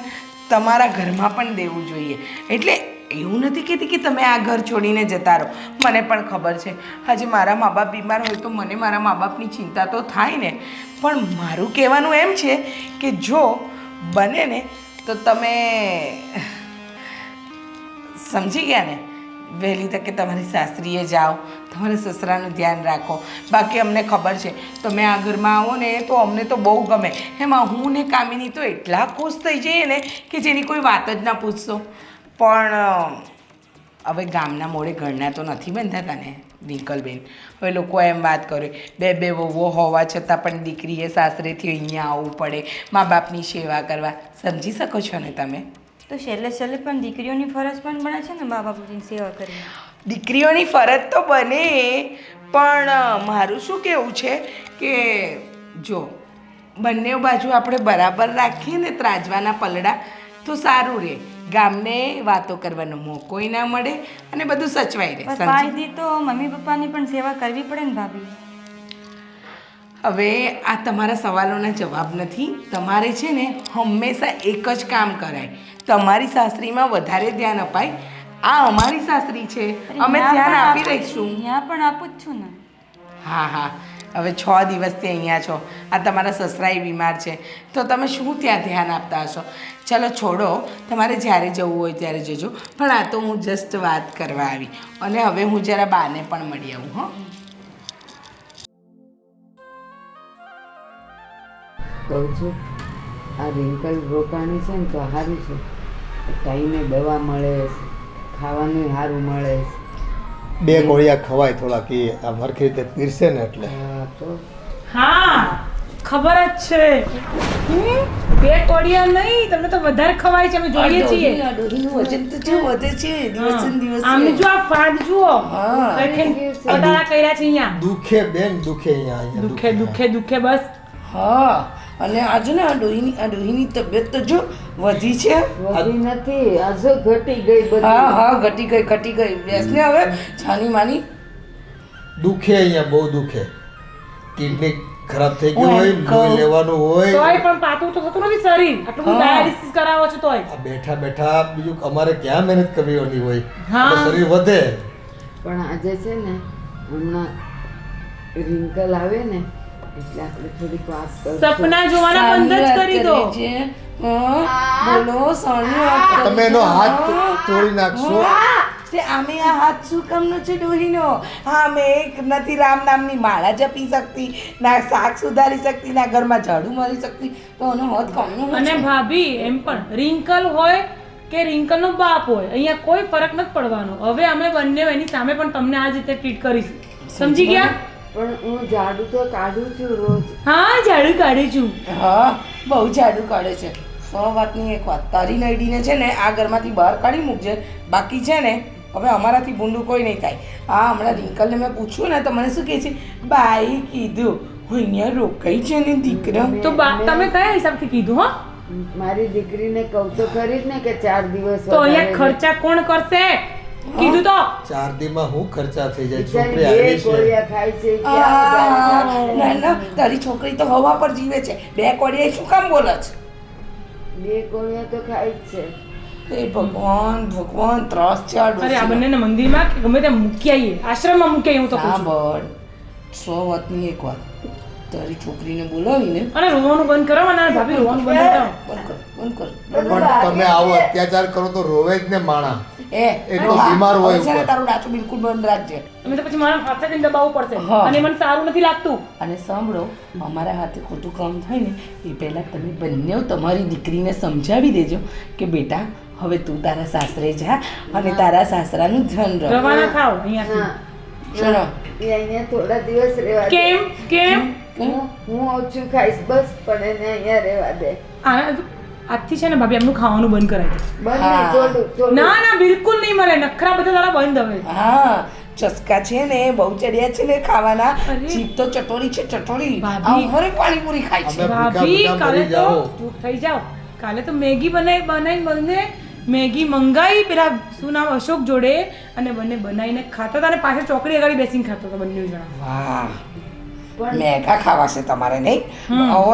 તમારા ઘરમાં પણ દેવું જોઈએ. એટલે એવું નથી કહેતી કે તમે આ ઘર છોડીને જતા રહો, મને પણ ખબર છે હજી મારા મા બાપ બીમાર હોય તો મને મારા મા બાપની ચિંતા તો થાય ને, પણ મારું કહેવાનું એમ છે કે જો બને ને તો તમે સમજી ગયા ને, વહેલી તકે તમારી સાસરીએ જાઓ, તમારા સસરાનું ધ્યાન રાખો. બાકી અમને ખબર છે તમે આ ઘરમાં આવો ને તો અમને તો બહુ ગમે, એમાં હું ને કામિની તો એટલા ખુશ થઈ જઈએ ને કે જેની કોઈ વાત જ ના પૂછશો. પણ હવે ગામના મોડે ઘરના તો નથી બંધાતા ને રિંકલબેન. હવે લોકો એમ વાત કરે બે વહુઓ હોવા છતાં પણ દીકરીએ સાસરેથી અહીંયા આવવું પડે મા બાપની સેવા કરવા. સમજી શકો છો ને તમે? તો છેલ્લે પણ દીકરીઓની ફરજ પણ બને છે ને બાબાપુજીની સેવા કરી. દીકરીઓની ફરજ તો બને, પણ મારું શું કહેવું છે કે જો બંને બાજુ આપણે બરાબર રાખીએ ને ત્રાજવાના પલડા તો સારું રહે. ગામને વાતો કરવાનો મોકોય ના મળે અને બધું સચવાઈ રહે. પાયદી તો મમ્મી પપ્પાની પણ સેવા કરવી પડે ને ભાભી. હવે આ તમારા સવાલોના જવાબ નથી. તમારે છે ને હંમેશા એક જ કામ કરાય, તમારી સાસરીમાં વધારે ધ્યાન અપાય. આ અમારી સાસરી છે, અમે ધ્યાન આપી રહીશું. અહીંયા પણ આપું જ છું ને. હા હા, હવે 6 દિવસથી અહીંયા છો, આ તમારા સસરાએ બીમાર છે તો તમે શું ત્યાં ધ્યાન આપતા હશો? ચલો છોડો, તમારે જ્યારે જવું હોય ત્યારે જજો. પણ આ તો હું જસ્ટ વાત કરવા આવી, અને હવે હું જરા બાને પણ મળી આવું. હં, કહું છું આ રિંકલ રોકાણી છે ને તો સારું છે, ટાઈમે દવા મળે, ખાવાનું સારું મળે. 2 ગોળિયા ખવાય થોડાક, એ આમ હરખી રીતે પીરસે ને એટલે. હા તો હા, ખબર જ છે. 2 કોડિયા નહીં, તમને તો વધારે ખવાય છે, અમે જોઈએ છીએ. ડોહીનું વજન તો જો વધે છે દિવસે ને દિવસે. આમને જો આ ફાડ જુઓ, હા. વધારા કર્યા છે અહીંયા. દુખે બેન, દુખે અહીંયા. દુખે બસ. હા, અને આજે ને આ ડોહીની તબિયત તો જો વધી છે. વધી નથી, હજુ ઘટી ગઈ બધી. હા હા, ઘટી ગઈ. બેસને હવે છાની માની. દુખે અહીંયા, બહુ દુખે. કિડની ખરાબ થઈ ગઈ હું હોય, એમ કહું. લોહી લેવાનું હોય. તોય પણ પાતું તો થતું નથી શરીર. આટલું બધું ડાયાલિસિસ કરાવો છો તોય. આ બેઠા બેઠા બીજું અમારે ક્યાં મહેનત કરવાની હોય? હા. તો શરીર વધે. પણ આજે છે ને હમણાં રિંકલ આવે ને એટલે આપણે થોડીક વાત કરશું. સપના જોવાના બંધ જ કરી દો. બોલો સોનિયા તમે એનો હાથ તોડી નાખશો. તે આમે આ હાથ શું કામનો છે ડોહીનો? હા મેં એક નથી રામ નામની માળા જપી શકતી, ના શાક સુધારી શકતી, ના ઘરમાં ઝાડુ મારી શકતી, તો એનો હાથ કામનો અને ભાભી એમ પણ રિંકલ હોય કે રિંકલનો બાપ હોય અહીંયા કોઈ ફરક નથી પડવાનો. હવે અમે બંને એની સામે પણ તમને આ જ રીતે ટ્રીટ કરીશું, સમજી ગયા? પણ હું ઝાડુ તો કાઢું છું રોજ. હા ઝાડુ કાઢી છું. હા બહુ ઝાડુ કાઢે છે. 100 વાતની એક વાત, તારી નઈડીને છે ને આ ઘરમાંથી બહાર કાઢી મૂકજે. બાકી છે ને હવે અમારાથી ભૂંડું કોઈ નહીં થાય. હા હમણાં રિંકલને મેં પૂછ્યું ને તો મને શું કહે છે, બાઈ કીધું હું અહીંયા રોકાઈ છે ને દીકરા. તો તમે કયા હિસાબથી કીધું? હા મારી દીકરીને કહું તો ખરી જ ને કે 4 દિવસ તો અહીંયા ખર્ચા કોણ કરશે? કીધું તો 4 દીમાં હું ખર્ચા થઈ જાય? છોકરી બે આવી છે. કોળિયા ખાય છે ના ના તારી છોકરી તો હવા પર જીવે છે. 2 કોડિયા શું કામ બોલે છે? 2 કોળિયા તો ખાય જ છે. એ ભગવાન ભગવાન ત્રાસ છે આ અરે આ ડોશીનો. બંનેને મંદિરમાં કે ગમે ત્યાં મૂકી આવીએ, આશ્રમમાં મૂકી આવીએ. હું તો કહું છું. સાંભળ 100 વાતની એક વાત, તારી છોકરીને બોલાવીને અને રોવાનું બંધ કરો અને ભાભી રોવાનું બંધ કરો. બંધ કર. પણ તમે આવો અત્યાચાર કરો તો રોવે જ ને માણા. એ એ તો બીમાર હોય હવે છે ને ઉપર. તારું ડાચું બિલકુલ બંધ રાખજે. અમે તો પછી મારા હાથે દબાવવું પડશે હા. અને મને સારું નથી લાગતું. અને સાંભળો, અમારા હાથે ખોટું કામ થાય ને એ પહેલાં તમે બંને તમારી દીકરીને સમજાવી દેજો કે બેટા હવે તું તારા સાસરે જા અને તારા સાસરાનું ધ્યાન રાખ. રવાના થાવ અહીંયાથી. ના શોનો એ અહીંયા થોડા દિવસ રહેવા દે. કેમ કેમ હું ઓછું ખાઈશ બસ, પણ એને અહીંયા રહેવા દે. આજથી છે ને ભાભી એમનું ખાવાનું બંધ કરાવી દે. બંધ હા. નહીં, થોડું થોડું. ના ના બિલકુલ નહીં મળે. નખરા બધા તારા બંધ હવે. હા ચસ્કા છે ને બહુ ચડ્યા છે ને ખાવાના. અરે. જીભ તો ચટોરી છે ચટોરી. ભાભી. આ ઘરે પાણીપુરી ખાય છે. અમે ભાભી ભૂખા કાલે મરી તો જાઓ. ચૂપ થઈ જાઓ. કાલે તો મેગી બનાવી બંને મેગી મંગાવી પેલા શું નામ અશોક જોડે અને બંને બનાવીને ખાતા હતા અને પાછળ ચોકડી આગળ બેસીને ખાતા હતા બંને જણા. વાહ મેગા ખાવા છે તમારે નહીં? આવો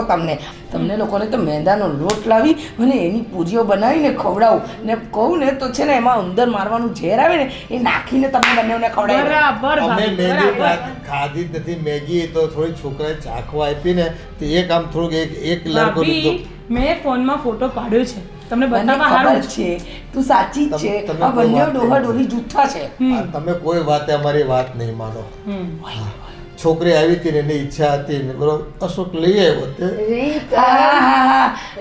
તમને લોકોને તો મેંદાનો લોટ લાવી અને એની પૂરીઓ બનાવીને ખવડાવું ને કહું ને તો છે ને એમાં અંદર મારવાનું ઝેર આવે ને એ નાખીને તમને બંનેને ખવડાવી દઉં. બરાબર અમે ભાભી, મેગી બરાબર. ખાધી જ નથી. મેગી તો થોડી છોકરાએ ચાખવા આપી ને તો એક આમ થોડુંક એક લડકો લીધો. ભાભી મેં ફોનમાં ફોટો પાડ્યો છે તમને મને બતાવવા ખબર સારું છે તું સાચી જ છે. તમે આ બંને કોઈ વાત ડોહા નહીં. ડોહી જૂઠા છે. આ તમે કોઈ વાતે અમારી વાત નહીં માનો. છોકરી આવી હતી ને એની ઈચ્છા હતી ને બોલો અશોક લઈ આવ્યો તે રીત,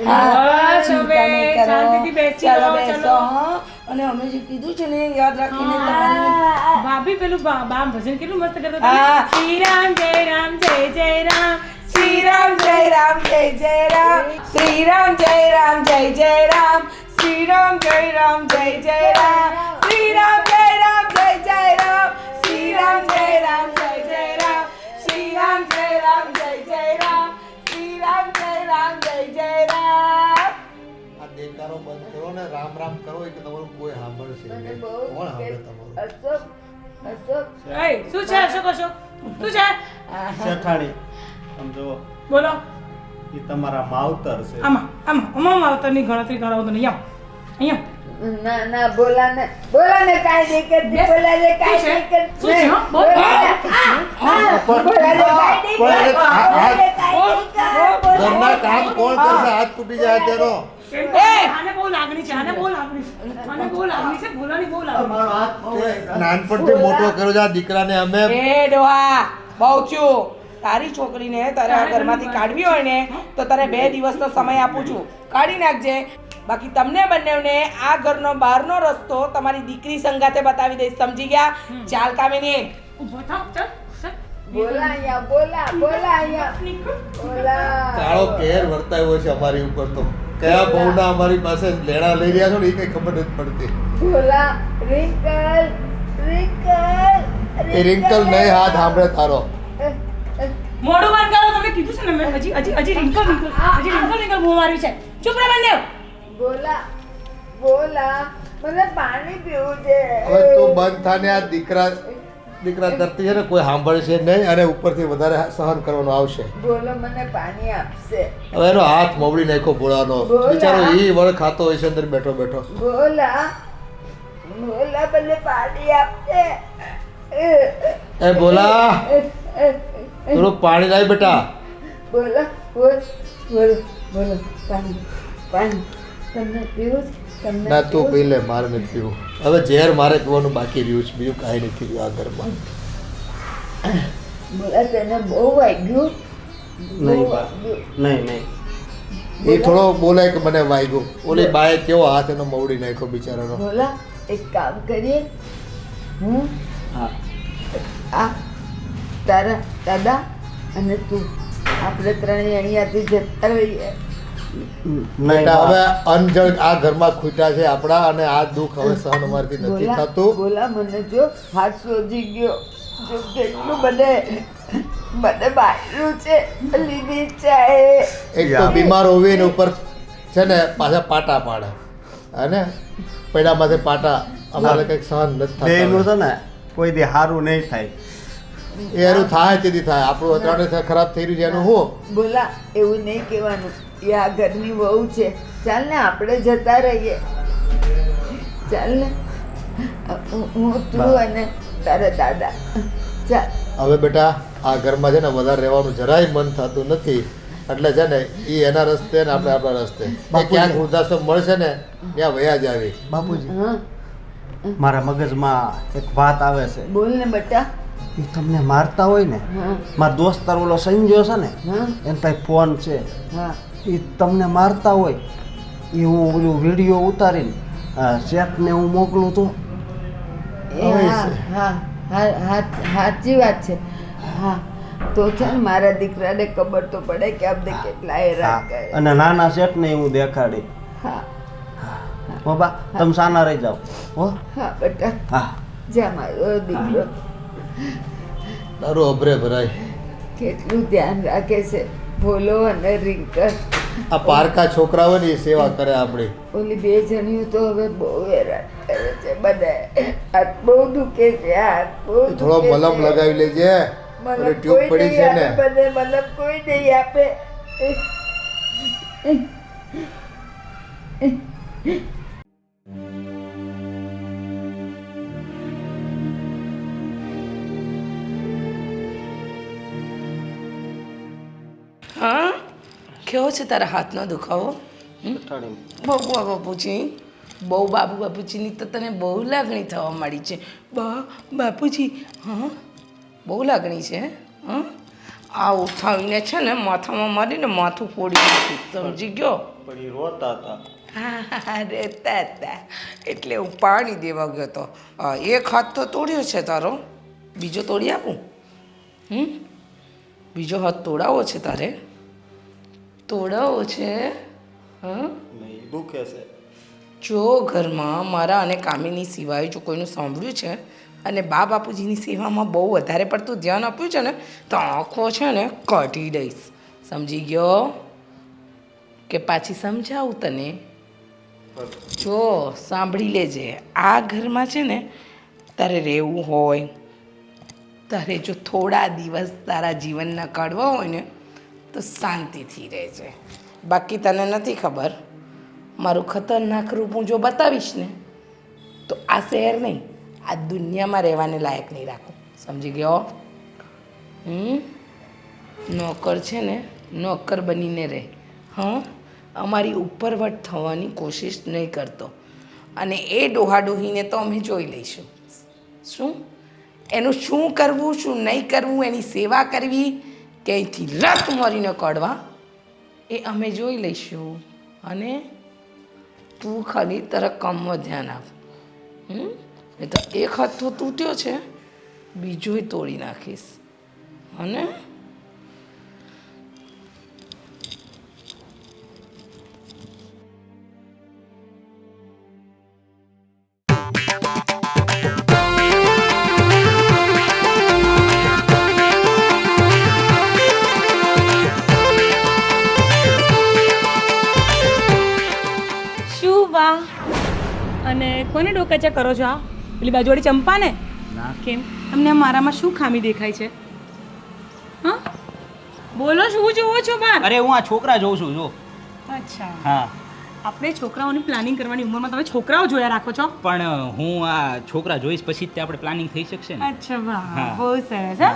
બસ હવે શાંતિથી બેસી ચાલો રહો, બેસો, ચાલો. હા. અને અમે જે કીધું છે ને યાદ રાખીને તમારે ભાભી પેલું બા ભજન કેટલું મસ્ત કરતો હા. હતો. શ્રી રામ જય રામ જય જય રામ. શ્રી રામ જય રામ જય જય રામ, શ્રી રામ જય રામ જય જય રામ, શ્રી રામ જય રામ જય જય રામ, શ્રી રામ જય રામ જય જય રામ, શ્રી રામ જય રામ જય જય રામ, શ્રી રામ જય રામ જય જય રામ, શ્રી રામ જય રામ જય જય રામ. આ દેકારો બંધ કરો ને રામ રામ કરો એ કે તમારું કોઈ સાંભળશે મને નહીં. બહુ કોણ સાંભળે તમારું? અશોક અશોક એય, શું છે અશોક અશોક શું છે? શેઠાણી આમ જુઓ, બોલો. એ તમારા માવતર છે. આમાં માવતરની ગણતરી કરાવો તો નહીં. આવો અહીંયા ના ના બોલાને કાંઈ નહીં કરતી, બેસ. બોલાને કાંઈ શું નહીં છે? કરતી. શું છે, હો? બોલ. બોલાને બોલાને કાંઈ નહીં પણ કરતી. હાથ- બોલાને કાંઈ નહીં કરતી. ઘરના કામ કોણ કરશે? હાથ તૂટી જાય તેનો. આને બહુ લાગણી છે. આને બહુ લાગણી છે. બોલવાની બહુ લાગણી છે. નાનપણથી મોટો કર્યો છે આ દીકરાને અમે. એ ડોહા બહુ થયું. તારી છોકરીને તારે આ ઘરમાંથી કાઢવી હોય ને તો તારે 2 દિવસનો સમય આપું છું, કાઢી નાખજે. બાકી તમને બંનેને આ ઘરનો બહારનો રસ્તો તમારી દીકરી સંગાતે બતાવી દઈશ, સમજી ગયા? ચાલ કામિની. ઊભો થાવ, ચાલ, ચાલ. બોલા અહીંયા, બોલા અહીંયા. બોલા. કાળો કેર વર્તાવ્યો છે અમારી ઉપર તો. કયા બહુના અમારી પાસે લેણા લઈ રહ્યા છો ને એ કઈ ખબર નથી પડતી. બોલા. રિંકલ. એ રિંકલ નહીં હાથ સાંભળે તારો. મોઢું બંધ કરો. તમને કીધું છે ને મેં હજી રિંકલ બહુ માર્યું છે. ચૂપ રહે બંને. બોલા. મને પાણી પીવું છે. હવે તું બંધ થાને. આ દીકરા ધરતી છે ને કોઈ સાંભળશે નહીં અને ઉપરથી વધારે સહન કરવાનું આવશે. બોલો, મને પાણી આપશે. હવે એનો હાથ મોવડી નાખ્યો ભોળાનો. ભોળા. બિચારો ઈ વળ ખાતો હોય છે અંદર બેઠો બેઠો. બોલા. મને પાણી આપશે. એ બોલા થોડું પાણી લાવી બેટા. બોલો પાણી. પણ તમને પીવું છે? તમને ના તું પીવું પી લે, મારે નથી પીવું. હવે ઝેર મારે પીવાનું બાકી રહ્યું છે, બીજું કાંઈ નથી રહ્યું આ ઘરમાં. છે? બોલા તને બહુ વાગ્યું? નહીં બા નહીં નહીં એ થોડો બોલે કે મને વાગ્યું. ઓલી બાએ કેવો હાથ એનો મવડી નાખ્યો બિચારાનો. બોલા એક કામ કરીએ, હું હા આ તારા દાદા અને તું આપણે ત્રણેય અહીંયાથી જતા રહીએ. નહીં બેટા બા. હવે અનજળ આ ઘરમાં ખૂટ્યા છે આપણા, અને આ દુઃખ હવે સહન અમારથી નથી બોલા થતું. બોલા મને જો હાથ સોજી ગયો, જો કેટલું મને બાયરું છે લીધી ચાહે. એક તો બીમાર હોવી ને ઉપર છે ને પાછા પાટા પાડે, અને પૈડામાંથી પાટા અમારે કંઈક સહન નથી બેયનું થતું. છે ને કોઈ દી સારું નહીં થાય. એ એનું થાય તેથી થાય, આપણું અત્યારે ખરાબ થઈ રહ્યું છે એનું હું. બોલા એવું નહીં કહેવાનું, એ આ ઘરની વહુ છે. ચાલ ને આપણે જતા રહીએ, ચાલ ને હું તું અને તારા દાદા ચાલ. હવે બેટા આ ઘરમાં છે ને વધારે રહેવાનું જરાય મન થતું નથી, એટલે છે ને એ એના રસ્તે ને આપણે આપણા રસ્તે. એ ક્યાંક વૃદ્ધાશ્રમ મળશે ને ત્યાં વયા જ આવી. બાપુજી હા મારા મગજમાં એક વાત આવે છે. બોલ ને બેટા. એ તમને મારતા હોય ને, હા મારો દોસ્તાર ઓલો સંજ્યો છે ને, હા એન પાસે ફોન છે. હા એ તમને મારતા હોય એ હું ઓલું વિડીયો ઉતારીને શેઠને હું મોકલું તો એ હા હા હા હા સાચી વાત છે. હા તો છે ને મારા દીકરાને ખબર તો પડે કે આપણે કેટલા હેરાન કરે. અને નાના શેઠને હું દેખાડી. હા હો બા તમે સાના રહી જાઓ હો. હા બેટા હા જા મારો દીકરો તારું અભરે ભરાય. કેટલું ધ્યાન રાખે છે ભોલો અને રિંકર. આ પારકા છોકરા હોય ને એ સેવા કરે આપણી. ઓલી બે જણીઓ તો હવે બહુ હેરાન કરે છે બધા. હાથ બહુ દુખે છે, હાથ બહુ થોડો દુખે મલમ છે. લગાવી લેજે. મલમ ઓલી ટ્યુબ કોઈ પડી છે નહીં ને. આપે બધે, મલમ કોઈ નહીં આપે. હા કેવો છે તારા હાથનો દુખાવો? બહુ બાપુજી, બહુ બાપુજીની તો તને બહુ લાગણી થવા માંડી છે. બાપુજી હા બહુ લાગણી છે. હા આ ઉઠાવીને છે ને માથામાં મારીને માથું ફોડી નાખ્યું, સમજી ગયો? પણ એ રોતા હતા. હા રહેતા હતા એટલે હું પાણી દેવા ગયો હતો. એક હાથ તો તોડ્યો છે તારો, બીજો તોડી આપું? બીજો હાથ તોડાવો છે તારે? તોડાવો છે? હા નહીં દુખે છે. જો ઘરમાં મારા અને કામિની સિવાય જો કોઈનું સાંભળ્યું છે અને બાપુજીની સેવામાં બહુ વધારે પડતું ધ્યાન આપ્યું છે ને તો આંખો છે ને કાઢી દઈશ, સમજી ગયો? કે પાછી સમજાવું તને? જો સાંભળી લેજે, આ ઘરમાં છે ને તારે રહેવું હોય, તારે જો થોડા દિવસ તારા જીવનના કાઢવા હોય ને તો શાંતિથી રહેજે. બાકી તને નથી ખબર, મારું ખતરનાક રૂપ હું જો બતાવીશ ને તો આ શહેર નહીં આ દુનિયામાં રહેવાને લાયક નહીં રાખું, સમજી ગયો? નોકર છે ને નોકર બનીને રહે. હા અમારી ઉપરવટ થવાની કોશિશ નહીં કરતો, અને એ ડોહાડોહીને તો અમે જોઈ લઈશું. શું એનું શું કરવું શું નહીં કરવું, એની સેવા કરવી કે અહીંથી રત મારીને કાઢવા એ અમે જોઈ લઈશું. અને તું ખાલી તારા કામમાં ધ્યાન આપ. એ તો એક હાથ તો તૂટ્યો છે, બીજોય તોડી નાખીશ. અને અને કોને ડોકાચા કરો છો? આ પેલી બાજુવાળી ચંપા ને? કેમ તમને મારામાં શું ખામી દેખાય છે? હા બોલો, શું જોવો છો બાર? અરે હું આ છોકરા જોઉં છું જો. અચ્છા, હા આપણે છોકરાઓની પ્લાનિંગ કરવાની ઉંમરમાં તમે છોકરાઓ જોયા રાખો છો? પણ હું આ છોકરા જોઈશ પછી જ તે આપણે પ્લાનિંગ થઈ શકશે ને. અચ્છા વાહ, હા. બહુ સરસ. હા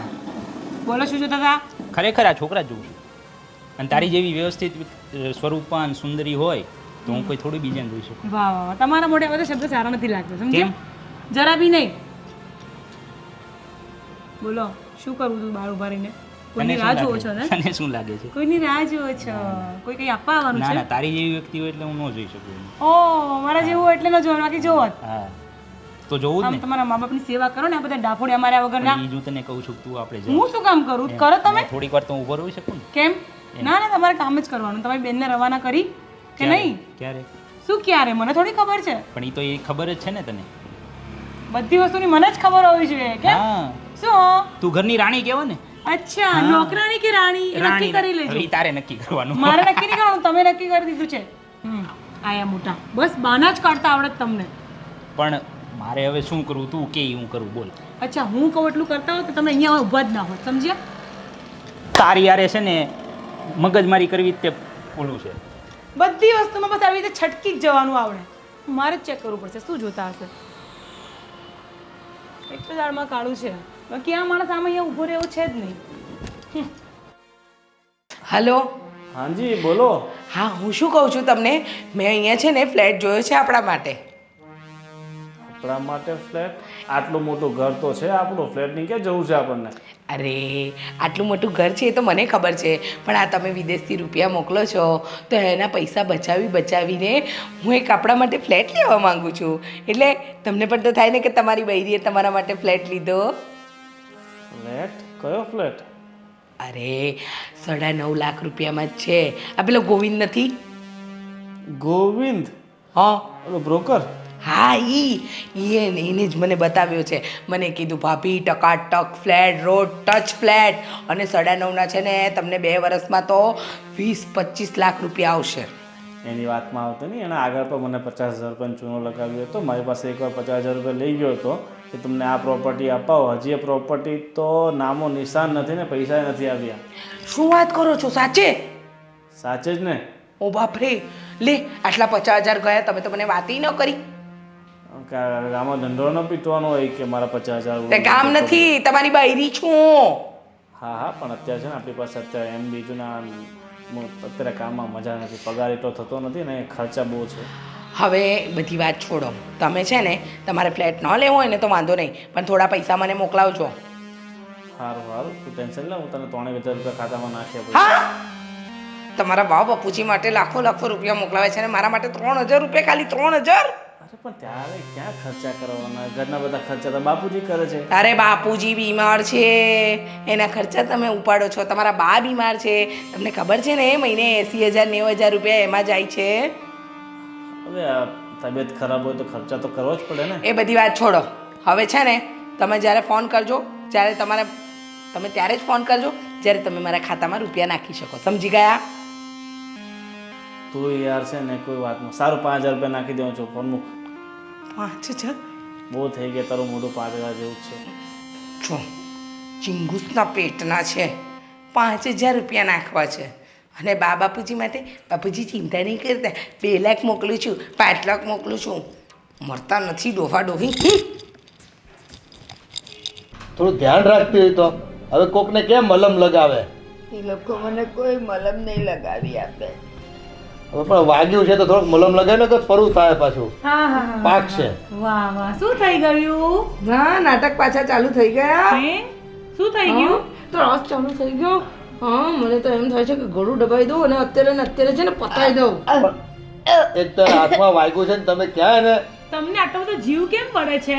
બોલો, શું જોતા હતા? ખરેખર આ છોકરા જ જોઉં છું. અને તારી જેવી વ્યવસ્થિત સ્વરૂપાન સુંદરી હોય તો હું કોઈ થોડી બીજાને જોઈ શકું. વાહ વાહ વાહ. તમારા મોઢે હવે તો શબ્દ સારા નથી લાગતો સમજ્યા? કેમ? જરા બી નહીં. બોલો શું કરવું તું બહાર ઉભા રહીને? કોઈની રાહ જોવો છો ને? તને શું લાગે છે? કોઈની રાહ જોવો છો? કોઈ કંઈ આપવા આવવાનું ના છે? ના, તારી જેવી વ્યક્તિ હોય એટલે હું ન જોઈ શકું એને. ઓ મારા જેવું એટલે ન જોવાનું, બાકી જોવો જ. હા તો જોવું જ આમ ને. તમારા મા બાપની સેવા કરો ને, આ બધા ડાફોડિયા માર્યા વગર ના. પણ ઈ જો તને કહું છું તું આપણે હું શું કામ કરું? કરો તમે. થોડીક વાર તો હું ઊભો રહી શકું ને. કેમ? ના ના, તમારે કામ જ કરવાનું. તમારી બેનને રવાના કરી કે નહીં? ક્યારે? શું ક્યારે? મને થોડી ખબર છે. પણ ઈ તો એ ખબર જ છે ને તને. બધી વસ્તુની મને જ ખબર હોવી જોઈએ. કેમ? હા, શું? તું ઘરની રાણી કહેવાય ને. અચ્છા, નોકરાણી કે રાણી એ નક્કી કરી હવે લેજો. ઈ તારે નક્કી કરવાનું. મારે નક્કી નહીં કરવાનું, તમે નક્કી કરી દીધું છે. આયા મોટા બસ બાના જ કાઢતા આવડે છે તમને. પણ મારે હવે શું કરવું, તું કે હું કરું બોલ. અચ્છા, હું કહું એટલું કરતા હો તો તમે અહીંયા ઊભા જ ના હોત, સમજ્યા? તારી યારે છે ને મગજમારી કરવી જ તે ઓલું છે. બધી વસ્તુમાં બસ આવી રીતે છટકી જ જવાનું આવડે. મારે જ ચેક કરવું પડશે શું જોતા હશે. એક તો દાળમાં કાળું છે, બાકી આ માણસ આમાં અહીંયા ઊભો રહેવો છે જ નહીં. હલો. હાજી બોલો. હા, હું શું કહું છું તમને, મેં અહીંયા છે ને ફ્લેટ જોયો છે આપણા માટે. આપણા માટે ફ્લેટ? આટલું મોટું ઘર તો છે આપણું, ફ્લેટની ક્યાં જવું છે આપણને? અરે આટલું મોટું ઘર છે એ તો મને ખબર છે, પણ આ તમે વિદેશથી રૂપિયા મોકલો છો તો એના પૈસા બચાવીને હું એક આપણા માટે ફ્લેટ લેવા માંગુ છું. એટલે તમને પણ તો થાય ને કે તમારી બૈરીએ તમારા માટે ફ્લેટ લીધો. ફ્લેટ? કયો ફ્લેટ? અરે 9.5 લાખ રૂપિયામાં જ છે. આ પેલો ગોવિંદ નથી? ગોવિંદ? હા ઓલો બ્રોકર? હા, એને જ મને બતાવ્યો છે. મને કીધું ભાભી ટકાટક ફ્લેટ, રોડ ટચ ફ્લેટ, અને 9.5ના છે ને તમને 2 વર્ષમાં તો 20-25 લાખ રૂપિયા આવશે. એની વાતમાં આવતો નહીં, એના આગળ પણ મને 50,000 રૂપિયાનો ચૂનો લગાવ્યો હતો. મારી પાસે એકવાર 50,000 રૂપિયા લઈ ગયો હતો કે તમને આ પ્રોપર્ટી અપાવો. હજી એ પ્રોપર્ટી તો નામો નિશાન નથી ને પૈસા નથી આવ્યા. શું વાત કરો છો? સાચે? સાચે જ ને. ઓ બાપરે, લે આટલા 50,000 ગયા, તમે તો મને વાત ન કરી. ગામમાં ધંધો ન પીટવાનો હોય કે મારા 50,000. તે કામ નથી, તમારી બૈરી છું. હા પણ અત્યારે છે ને આપણી પાસે અત્યારે એમ બીજું ના, અત્યારે કામમાં મજા નથી, પગાર એટલો થતો નથી ને ખર્ચા બહુ છે. હવે બધી વાત છોડો, તમે છે ને તમારે ફ્લેટ ન લેવો હોય ને તો વાંધો નહીં, પણ થોડા પૈસા મને મોકલાવજો. સારું તું ટેન્શન લે, હું તને 3,000 રૂપિયા ખાતામાં નાખી આપું. હા, તમારા બાપ બાપુજી માટે લાખો રૂપિયા મોકલાવે છે ને મારા માટે 3,000 રૂપિયા, ખાલી 3,000? અરે પણ ત્યારે ક્યાં ખર્ચા કરવાના? ઘરના બધા ખર્ચા તો બાપુજી કરે છે. અરે બાપુજી બીમાર છે, એના ખર્ચા તમે ઉપાડો છો. તમારા બા બીમાર છે, તમને ખબર છે ને મહિને 80,000-90,000 રૂપિયા એમાં જાય છે. હવે આ તબિયત ખરાબ હોય તો ખર્ચા તો કરવો જ પડે ને. એ બધી વાત છોડો. હવે છે ને તમે જ્યારે ફોન કરજો, તમે ત્યારે જ ફોન કરજો જ્યારે તમે મારા ખાતામાં રૂપિયા નાખી શકો, સમજી ગયા? તું યાર છે ને કોઈ વાતમાં. સારું 5,000 રૂપિયા નાખી દેવું છું, ફોન મૂક. 5,000? બહુ થઈ ગયા તારું મોઢું, 5,000 જેવું જ છે. જો ચિંગુસના પેટના છે, 5,000 રૂપિયા નાખવા છે. અને બાપુજી માટે બાપુજી ચિંતા નહીં કરતા, 2 લાખ મોકલું છું, 5 લાખ મોકલું છું. મરતા નથી ડોહા ડોહી. થોડું ધ્યાન રાખતી હોય તો. હવે કોકને કેમ મલમ લગાવે? એ લોકો મને કોઈ મલમ નહીં લગાવી આપે. હવે પણ વાગ્યું છે તો થોડુંક મલમ લગાવે ને તો ફરું થાય પાછું. હા પાક છે. વાહ વાહ, શું થઈ ગયું? હા, નાટક પાછા ચાલુ થઈ ગયા. શું થઈ ગયું? ત્રાસ ચાલુ થઈ ગયો. હા, મને તો એમ થાય છે કે ગળું દબાઈ દઉં અને અત્યારે છે ને પતાઈ દઉં. એક તો હાથમાં વાગ્યું છે ને તમે ક્યાં એને. તમને આટલો બધો જીવ કેમ પડે છે?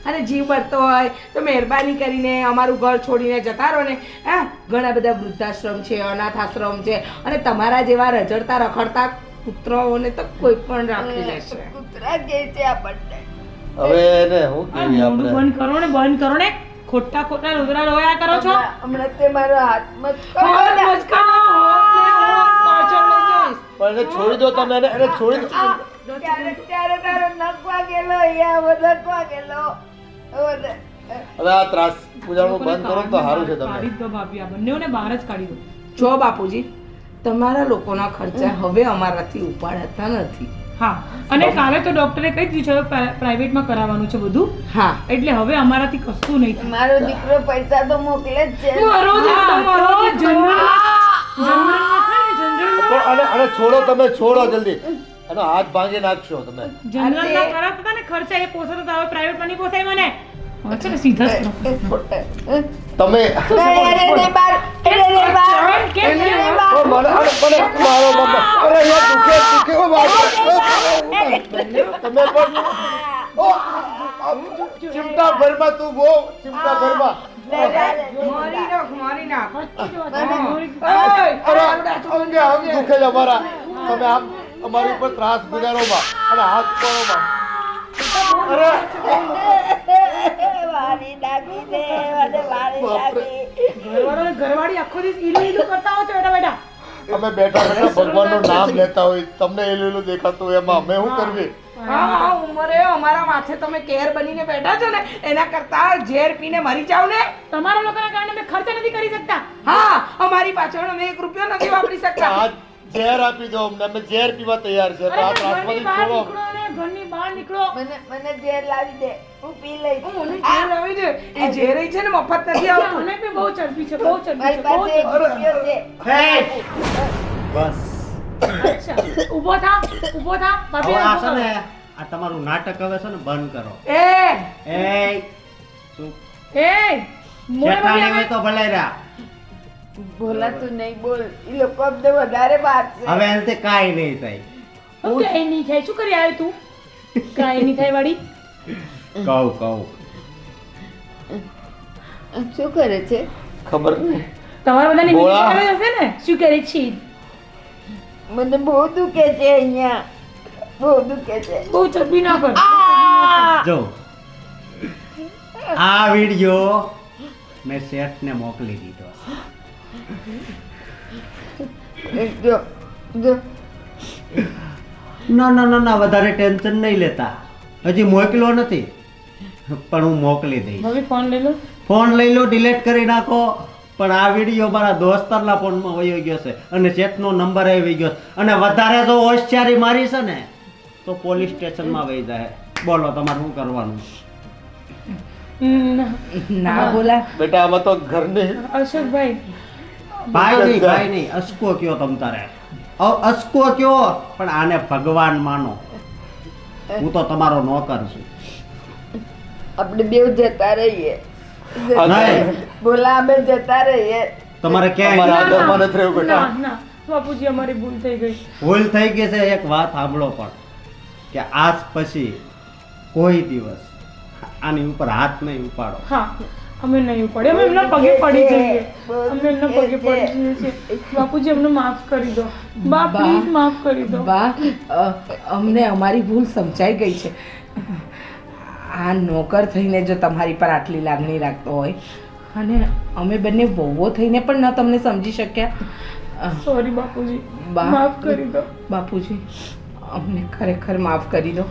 અને જીવ પડતો હોય તો મહેરબાની કરીને અમારું ઘર છોડીને જતા રહો ને. હા, ઘણા બધા વૃદ્ધાશ્રમ છે, અનાથ આશ્રમ છે, અને તમારા જેવા રજડતા રખડતા કૂતરાઓને તો કોઈ પણ રાખી લેશે. કૂતરા કે છે આપણને. હવે એને શું કેવી આપણે. બંધ કરો ને, ખોટા રુદ્રા રોયા કરો છો. હમણાં તે મારો હાથમાં પણ એને છોડી દો તમે, એને છોડી દો. ત્યારે તારો નખવા ગયેલો, યા વધકવા ગયેલો. હવે આ ત્રાસ પૂજાનું બંધ કરો તો સારું છે. તમે કાઢી દો ભાભી, આ બંનેઓને બહાર જ કાઢી દો. જો બાપુજી, તમારા લોકોના ખર્ચા હવે અમારાથી ઉપાડાતા નથી. હા, અને કાલે તો ડોક્ટરે કહી દીધું છે પ્રાઇવેટમાં કરાવવાનું છે બધું. હા, એટલે હવે અમારાથી કશું નહીં થાય. મારો દીકરો પૈસા તો મોકલે જ છે. અને છોડો, તમે છોડો જલ્દી. એનો હાથ ભાંગી નાખશો તમે. જનરલ ના કરાવતા હતા ને ખર્ચા એ પોસાતો તો હવે પ્રાઇવેટ માં નહીં પોસાય મને અચ્છા ને સીધા જ કરો. તમે કેમ ઓ મને મારો બાપા. અરે યાર દુખે ઓ બાપા. તમે પણ ઓ ચિમટા ભરમાં તું બહુ ચિમટા ભરમાં. મારી નાખ અરે અંગે દુખે છે અમારા. તમે આમ અમારી ઉપર ત્રાસ ગુજારોમાં અને હાથ કોરોમાં. અરે ઘરવાળી આખો દિવસ ઈલું ઈલું કરતા હો છો બેટા બેટા. અમે બેઠા બેઠા ભગવાનનું નામ લેતા હોય તમને એલું દેખાતું હોય એમાં અમે શું કરવી? હા ઉંમરે અમારા માથે તમે કેર બનીને બેઠા છો ને એના કરતા ઝેર પીને મરી જાવ ને. તમારા લોકોના કારણે મેં ખર્ચ નથી કરી શકતા. હા અમારી પાછળ અમે 1 રૂપિયો નથી વાપરી શકતા. આ ઝેર આપી દો અમને અમે ઝેર પીવા તૈયાર છે. અરે આ ઘરની ત્રાસમાંથી બહાર છોડો. નીકળો ને ઘરની બહાર નીકળો. મને ઝેર લાવી દે, હું પી લઈશ. મને ઝેર આવી છે એ ઝેર ઈ છે ને મફત નથી આવતું. મને બી બહુ ચરબી છે બહુ ચરબી મારી છે બહુ પાસે 1 રૂપિયો છે. બસ અચ્છા ઊભો થા ઊભો થા ભાભી હવે આ ઊભો છે થા. ને આ તમારું નાટક હવે છે ને બંધ કરો. એ એ ચૂપ. એ મોડે જેઠાણી ભાભી હોય તો ભલે રહ્યા. બોલાતું નહીં, બોલ. ઈ લોકો અમને વધારે મારશે. હવે એનાથી કાંઈ નહીં થાય. હું કઈ નહીં થાય શું કરી આવ્યો તું કાંઈ નહીં થાય વાળી કહું શું કરે છે? ખબર નહીં. તમારા બધાની બોલા. મીટિંગ કરે હશે ને શું કરે છે મને બહુ દુખે છે અહીંયા, બહુ દુખે છે. બહુ ચરબી ના કર જો આ વિડિયો મેં શેઠને મોકલી દીધો. જો જો ના વધારે ટેન્શન નહીં લેતા. હજી મોકલ્યો નથી પણ હું મોકલી દઈશ. ભાભી ફોન લઈ લો ફોન લઈ લો, ડિલીટ કરી નાખો. પણ આ વિડીયો મારા દોસ્તારના ફોનમાં વયો ગયો છે અને ચેટનો નંબર આવી ગયો છે. અને વધારે જો હોશિયારી મારી છે ને તો પોલીસ સ્ટેશનમાં વહી જાય. બોલો તમારે શું કરવાનું? ના બોલા બેટા આમાં તો ઘરની અશોકભાઈ ભાઈ નહીં અસકો કયો તમ તારે. અસકો કયો પણ આને ભગવાન માનો. હું તો તમારો નોકર છું. આપણે બેવ જતા રહીએ. નહીં. બોલા અમે જતા રહીએ. તમારે ક્યાંય અમારા આદરમાં નથી રહ્યું બેટા. ના ના બાપુજી અમારી ભૂલ થઈ ગઈ ભૂલ થઈ ગઈ છે. એક વાત સાંભળો પણ કે આજ પછી કોઈ દિવસ આની ઉપર હાથ નહીં ઉપાડો. હા અમે નહીં પડે અમે એમના પગે પડી જઈએ અમે એમના પગે પડી જઈએ છીએ બાપુજી અમને માફ કરી દો બા પ્લીઝ માફ કરી દો બા અમને અમારી ભૂલ સમજાઈ ગઈ છે. આ નોકર થઈને જો તમારી પર આટલી લાગણી રાખતો હોય અને અમે બંને વહુઓ થઈને પણ ન તમને સમજી શક્યા. સોરી બાપુજી બા માફ કરી દો બાપુજી અમને ખરેખર માફ કરી દો.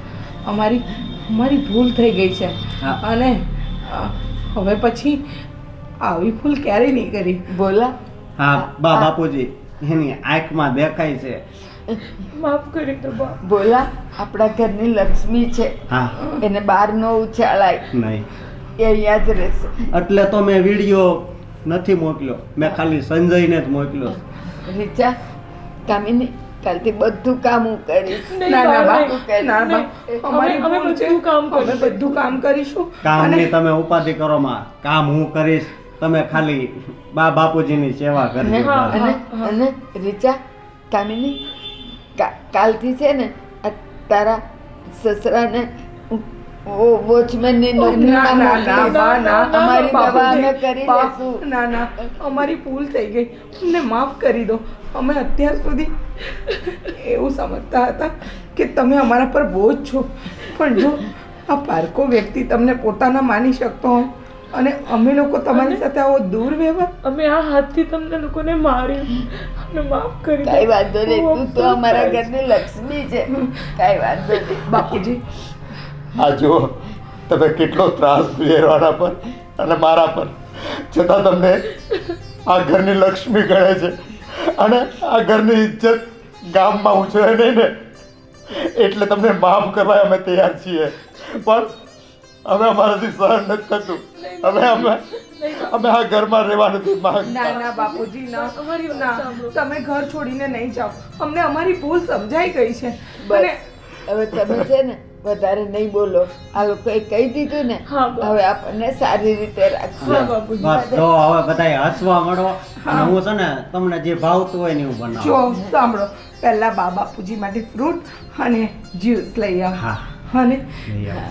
અમારી ભૂલ થઈ ગઈ છે અને હવે પછી આવી ભૂલ ક્યારેય નહીં કરી. બોલા હા બાપુજી એની આંખમાં દેખાય છે. માફ કરી દો બા બોલા આપણા ઘરની લક્ષ્મી છે, હા એને બહાર ન ઉછાળાય. નહીં એ અહીંયા જ રહેશે. એટલે તો મેં વિડીયો નથી મોકલ્યો. મેં ખાલી સંજયને જ મોકલ્યો. રીચા, કામિની, કાલથી બધું કામ હું કરીશ. ના ના બા નહીં. ના બા અમારી અમે ભૂલ છે. બધું કામ અમે બધું કામ કરીશું. કામની તમે ઉપાધિ કરો માં. કામ હું કરીશ. તમે ખાલી બાપુજીની સેવા કરજો. અને રીચા, કામિની, કાલથી છે ને આ તારા સસરાને વોચમેનની ના ના ના બા ના અમારી દવા અમે બાપુજી, કરી બા, લેશું. ના ના અમારી ભૂલ થઈ ગઈ. અમને માફ કરી દો. અમે અત્યાર સુધી એવું સમજતા હતા કે તમે અમારા પર બોજ છો, પણ જો આ પારકો વ્યક્તિ તમને પોતાના માની શકતો હોય અને અમે લોકો તમારી સાથે આવો દુર્વ્યવહાર. અમે આ હાથથી તમને લોકોને માર્યું અમને માફ કરી દો કાંઈ વાંધો નહીં, તું તો અમારા ઘરની લક્ષ્મી છે. કાંઈ વાંધો નહીં. બાપુજી આ જુઓ તમે કેટલો ત્રાસ ગુજરવાના પર અને મારા પર છતાં તમને આ ઘરની લક્ષ્મી ગણે છે અને આ ઘરની ઇજ્જત ગામમાં ઉછળે નહીં ને એટલે તમને માફ કરવા અમે તૈયાર છીએ. પણ હવે અમારાથી સહન નથી થતું. હવે અમે અમે આ ઘરમાં રહેવા નથી માંગતા. ના ના બાપુજી ના ના તમે ઘર છોડીને નહીં જાઓ અમને અમારી ભૂલ સમજાઈ ગઈ છે અને બસ હવે તમે છે ને વધારે નહીં બોલો. આ લોકોએ કહી દીધું ને, હવે આપણને સારી રીતે રાખશું. બસ તો હવે બધાય હસવા મળો અને હું છે ને તમને જે ભાવતું હોય ને હું બનાવું. જો સાંભળો, પહેલા બાપુજી માટે ફ્રૂટ અને જ્યુસ લઈ આવો. હા અને લઈ આવો.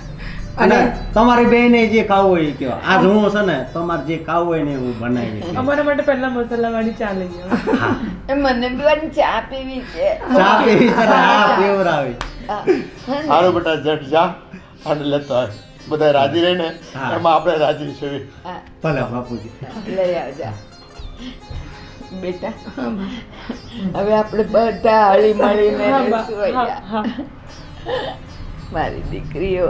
અને તમારી બેને જે ખાવું હોય એ કહો. આજ હું છે ને તમારે જે ખાવું હોય ને હું બનાવી દઈશ. અમારા માટે પહેલા મસાલાવાળી ચા લઈ આવો. હા મને પણ ચા પીવી છે. ચા પીવી છે ને હા પીવડાવી. હા. હારું બેટા જટ જા અને લેતો આવ. બધા રાજી રહે ને હા. એમાં આપણે રાજી છીએ. હા, ભલે બાપુજી. લઈ આવજા બેટા. હવે આપણે બધા હળી મળીને રહેશું અહીંયા. મારી દીકરીઓ.